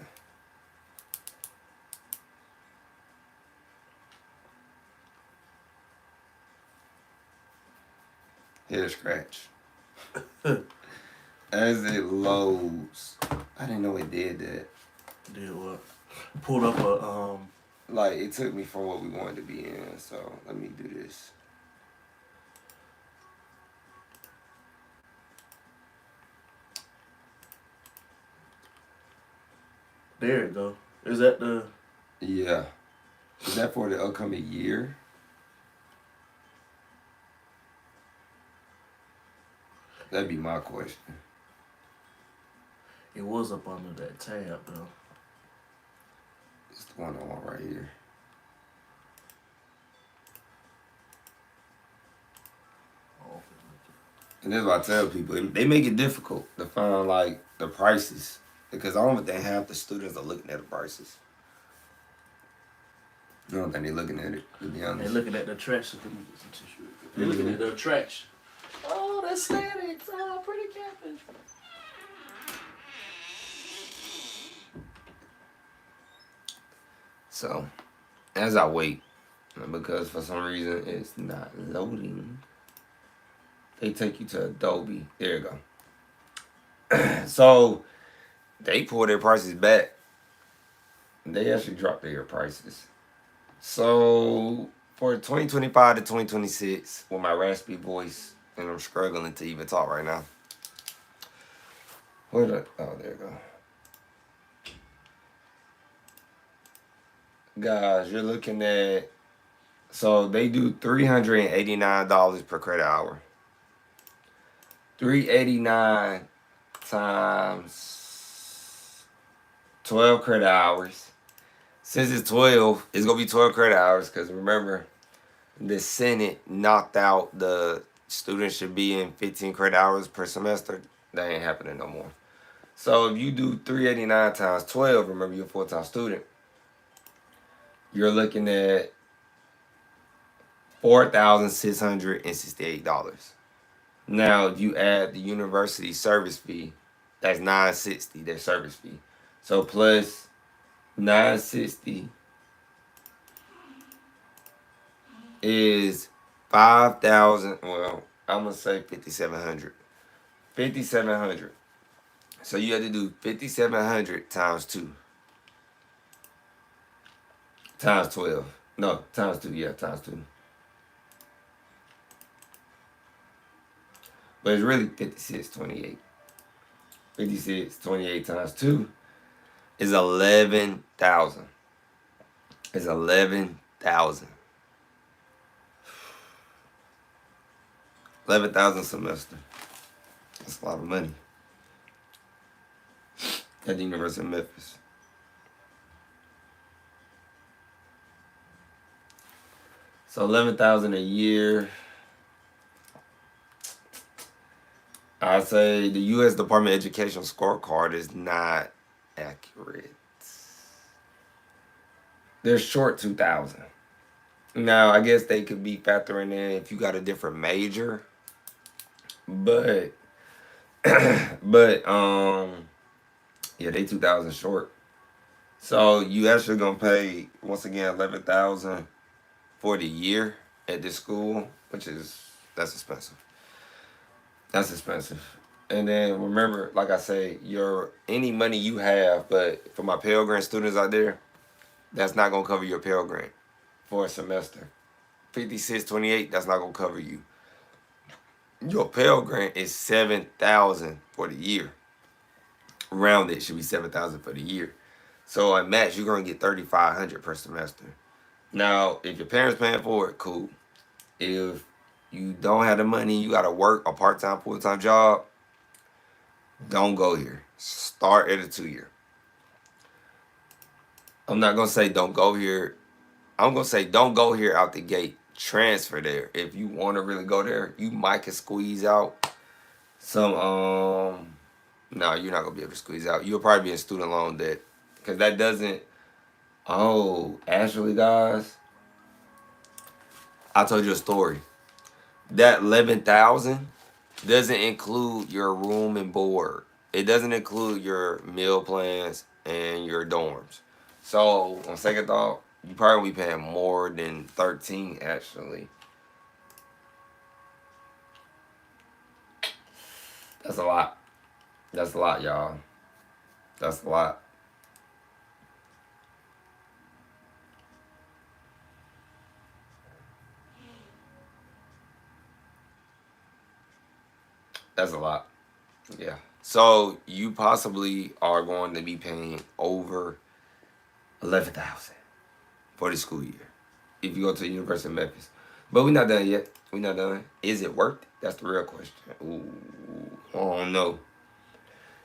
Hit a scratch. As it loads. I didn't know it did that. Did what? Pulled up a Like, it took me from what we wanted to be in, so let me do this. There it go. Is that the? Yeah. Is that for the upcoming year? That'd be my question. It was up under that tab though. It's the one I want right here. Oh. And that's what I tell people. They make it difficult to find like the prices because I don't think half the students are looking at the prices. I don't think they're looking at it, to be honest. They're looking at the attraction. They're looking at the attraction. Oh, that's static. Oh, pretty campus. So, as I wait, because for some reason it's not loading, they take you to Adobe. There you go. So, they pull their prices back. They actually dropped their prices. So, for 2025 to 2026, with my raspy voice, and I'm struggling to even talk right now. Oh, there you go. Guys, you're looking at, so they do $389 per credit hour. $389 times 12 credit hours. Since it's 12, it's going to be 12 credit hours because remember, the Senate knocked out the students should be in 15 credit hours per semester. That ain't happening no more. So if you do $389 times 12, remember you're a full-time student, you're looking at $4,668. Now, if you add the university service fee, that's $960, their service fee. So plus $960 is $5,000. Well, I'm gonna say $5,700. $5,700. So you have to do $5,700 times 2. Times 12. No, times 2. Yeah, times 2. But it's really 5628. 5628 times 2 is 11,000. It's 11,000. 11,000 semester. That's a lot of money. At the University of Memphis. So 11,000 a year. I say the U.S. Department of Education scorecard is not accurate. They're short 2,000. Now I guess they could be factoring in if you got a different major, but yeah, they 2,000 short. So you actually gonna pay once again 11,000 for the year at this school, that's expensive. That's expensive. And then remember, like I say, any money you have, but for my Pell Grant students out there, that's not gonna cover your Pell Grant for a semester. $56.28, that's not gonna cover you. Your Pell Grant is $7,000 for the year. Rounded should be $7,000 for the year. So at max, you're gonna get $3,500 per semester. Now, if your parents paying for it, cool. If you don't have the money, you gotta work a part-time, full-time job, don't go here. Start at a 2-year. I'm not gonna say don't go here. I'm gonna say don't go here out the gate. Transfer there. If you want to really go there, you might can squeeze out some. No, you're not gonna be able to squeeze out. You'll probably be in student loan debt because that doesn't. Oh, actually, guys, I told you a story. That 11,000 doesn't include your room and board. It doesn't include your meal plans and your dorms. So on second thought, you probably be paying more than 13 actually. That's a lot. That's a lot, y'all. That's a lot. That's a lot. Yeah. So you possibly are going to be paying over 11,000 for the school year if you go to the University of Memphis. But we're not done yet. We're not done. Is it worth it? That's the real question. Ooh, I don't know.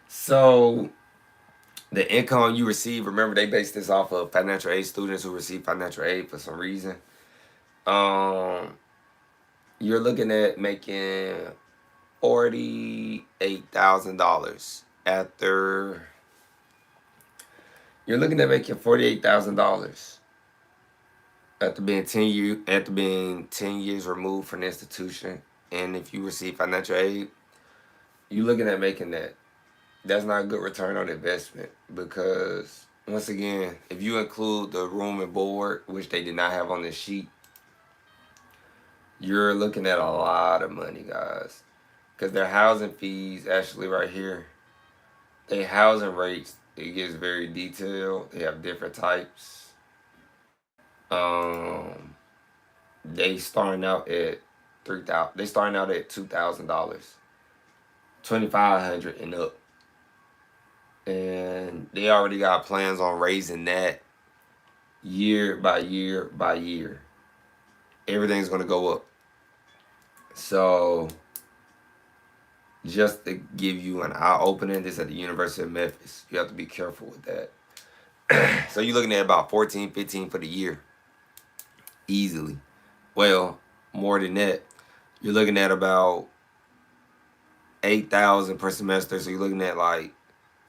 So the income you receive, remember they base this off of financial aid students who receive financial aid for some reason. You're looking at making $48,000 after. You're looking at making $48,000 after being 10 years removed from the institution, and if you receive financial aid, you're looking at making that. That's not a good return on investment because once again, if you include the room and board, which they did not have on this sheet, you're looking at a lot of money, guys, because their housing fees actually right here, their housing rates, it gets very detailed. They have different types. They starting out at $3,000. They starting out at $2,000, $2,500 and up, and they already got plans on raising that year by year by year. Everything's gonna go up. So just to give you an eye opening, this at the University of Memphis. You have to be careful with that. So you're looking at about 14, 15 for the year. Easily. Well, more than that. You're looking at about 8,000 per semester. So you're looking at like,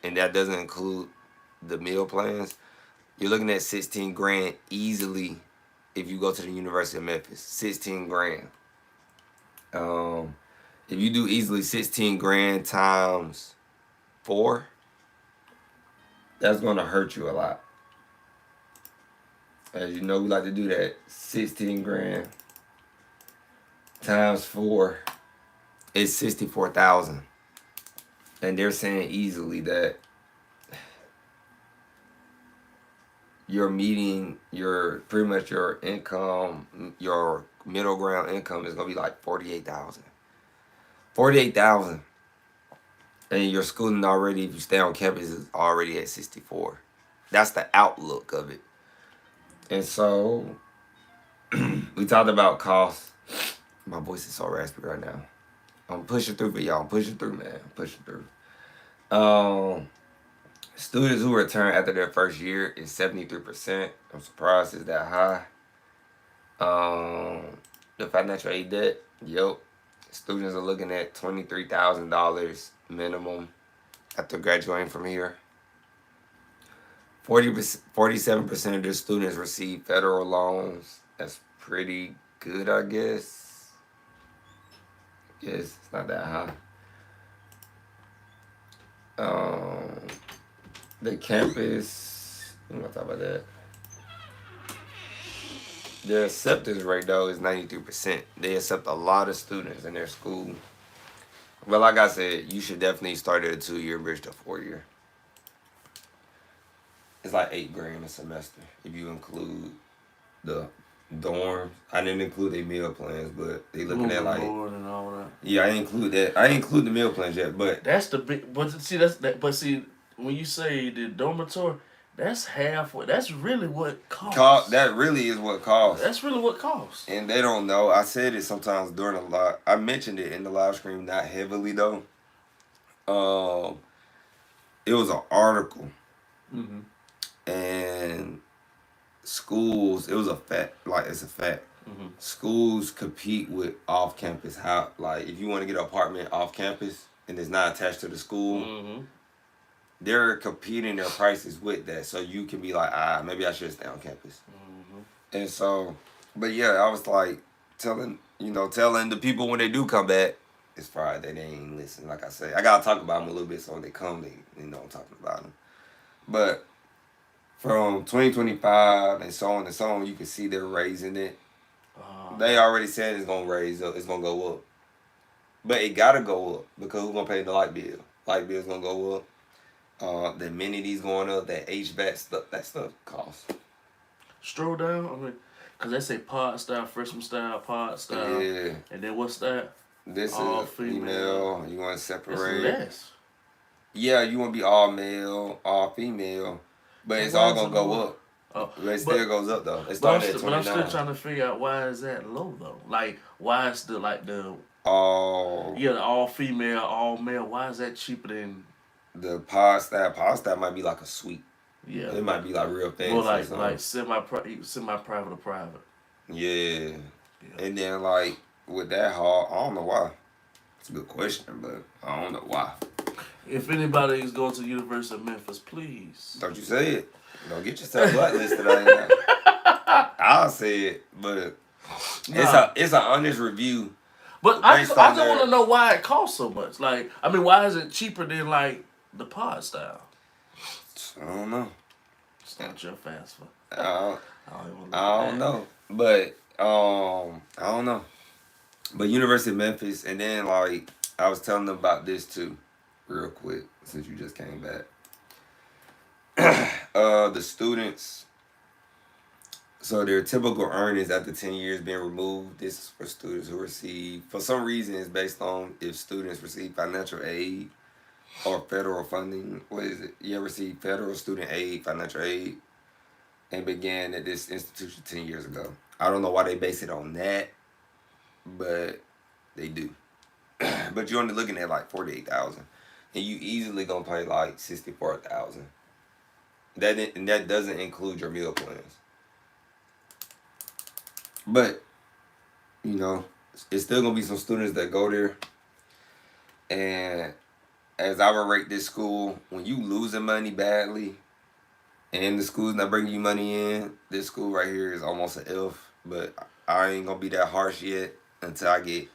and that doesn't include the meal plans. You're looking at 16 grand easily if you go to the University of Memphis. 16 grand. If you do easily 16 grand times 4, that's going to hurt you a lot. As you know, we like to do that. 16 grand times 4 is 64,000. And they're saying easily that you're meeting your pretty much your income, your middle ground income is gonna be like 48,000. 48,000. And your schooling already, if you stay on campus, is already at 64. That's the outlook of it. And so we talked about costs. My voice is so raspy right now. I'm pushing through for y'all. I'm pushing through, man. I'm pushing through. Students who return after their first year is 73%. I'm surprised it's that high. The financial aid debt, yep. Students are looking at $23,000 minimum after graduating from here. 47% of their students receive federal loans. That's pretty good, I guess. Yes, it's not that high. The campus, I'm gonna talk about that. Their acceptance rate though is 93%. They accept a lot of students in their school. But like I said, you should definitely start at a 2-year, bridge to 4-year. It's like $8 grand a semester if you include the dorms. I didn't include their meal plans, but they looking at like board and all that. Yeah, I didn't include that. I didn't include the meal plans yet, but that's the big. But see, when you say the dormitory, that's half. That's really what costs. That really is what costs. That's really what costs. And they don't know. I said it sometimes during the live. I mentioned it in the live stream, not heavily though. It was an article, and schools. It was a fact. Like it's a fact. Schools compete with off campus. How like if you want to get an apartment off campus and it's not attached to the school, they're competing their prices with that. So you can be like, maybe I should stay on campus. And so, but yeah, I was like telling the people when they do come back, it's Friday. They ain't listen. Like I say, I gotta talk about them a little bit so when they come, they I'm talking about them. But from 2025 and so on and so on, you can see they're raising it. They already said it's gonna raise up. It's gonna go up, but it gotta go up because who's gonna pay the light bill? Light bill's gonna go up. The amenities going up. That HVAC stuff. That stuff costs. Stroll down. I mean, cause they say pod style, freshman style, pod style. Yeah. And then what's that? This all is female. You want to separate? It's less. Yeah, you want to be all male, all female, but it's all gonna go up. It still goes up though. It started at 29. But I'm still trying to figure out why is that low though. Like why is the the all female, all male? Why is that cheaper than the pod style? Pod style might be like a suite. Yeah, it might be like real fancy. Well, like semi-private or private. Yeah, and then like with that hall, I don't know why. It's a good question, but I don't know why. If anybody is going to the University of Memphis, please don't you say it. Don't get yourself blacklisted. I'll say it, but it's an honest review. But I just want to know why it costs so much. Like, I mean, why is it cheaper than like the pod style? I don't know. It's not your fast food. I don't know, but I don't know. But University of Memphis, and then like I was telling them about this too, real quick since you just came back. The students, so their typical earnings after 10 years being removed. This is for students who receive, for some reason, it's based on if students receive financial aid or federal funding. What is it? You receive federal student aid, financial aid, and began at this institution 10 years ago. I don't know why they base it on that, but they do. But you're only looking at like $48,000, and you easily gonna pay like $64,000. That doesn't include your meal plans. But it's still gonna be some students that go there, and as I would rate this school, when you losing money badly, and the school's not bringing you money in, this school right here is almost an F. But I ain't gonna be that harsh yet until I get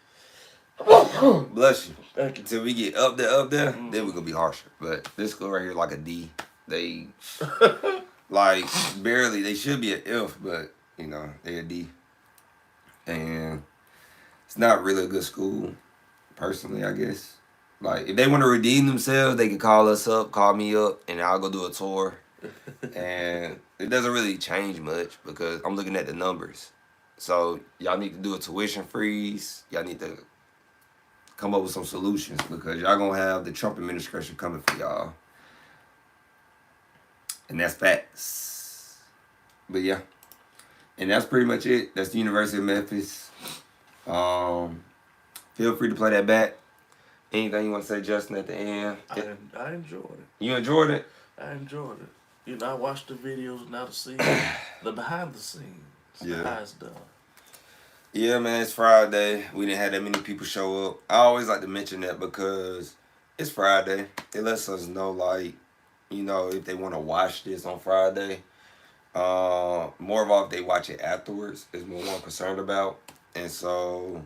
bless you. Thank you. Until we get up there, then we're gonna be harsher. But this school right here like a D. They like barely. They should be an F, but they a D. And it's not really a good school, personally, I guess. Like, if they want to redeem themselves, they can call us up, call me up, and I'll go do a tour. And it doesn't really change much because I'm looking at the numbers. So y'all need to do a tuition freeze. Y'all need to come up with some solutions because y'all gonna have the Trump administration coming for y'all. And that's facts. But yeah. And that's pretty much it. That's the University of Memphis. Feel free to play that back. Anything you want to say, Justin, at the end? I enjoyed it. You enjoyed it? I enjoyed it. I watched the videos now to see the behind the scenes. Yeah. How it's done. Yeah, man, it's Friday. We didn't have that many people show up. I always like to mention that because it's Friday. It lets us know, like, if they want to watch this on Friday. More of all, if they watch it afterwards is what I'm concerned about. And so,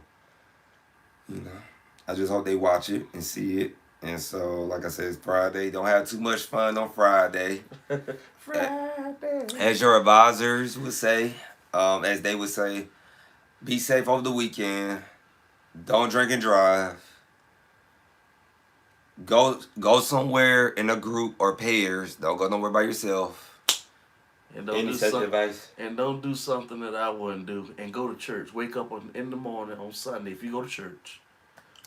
I just hope they watch it and see it. And so, like I said, it's Friday. Don't have too much fun on Friday. Friday. As your advisors would say, as they would say, be safe over the weekend. Don't drink and drive. Go somewhere in a group or pairs. Don't go nowhere by yourself. And don't Any do such advice? And don't do something that I wouldn't do. And go to church. Wake up in the morning on Sunday if you go to church.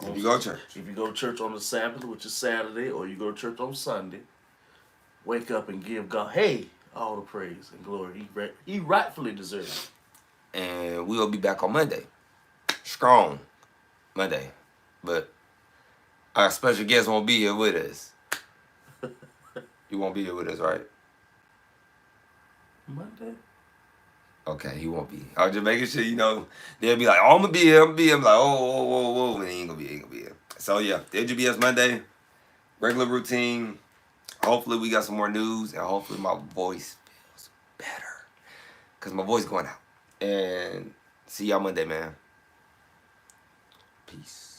If you go to church. If you go to church on the Sabbath, which is Saturday, or you go to church on Sunday, wake up and give God, all the praise and glory He rightfully deserves. And we'll be back on Monday. Strong Monday. But our special guest won't be here with us. You won't be here with us, right? Monday? Okay, he won't be. I was just making sure, they'll be like, oh, I'm going to be here. I'm like, whoa. And he ain't going to be here. So, yeah, it'll just be us Monday. Regular routine. Hopefully, we got some more news. And hopefully, my voice feels better. Because my voice going out. And see y'all Monday, man. Peace.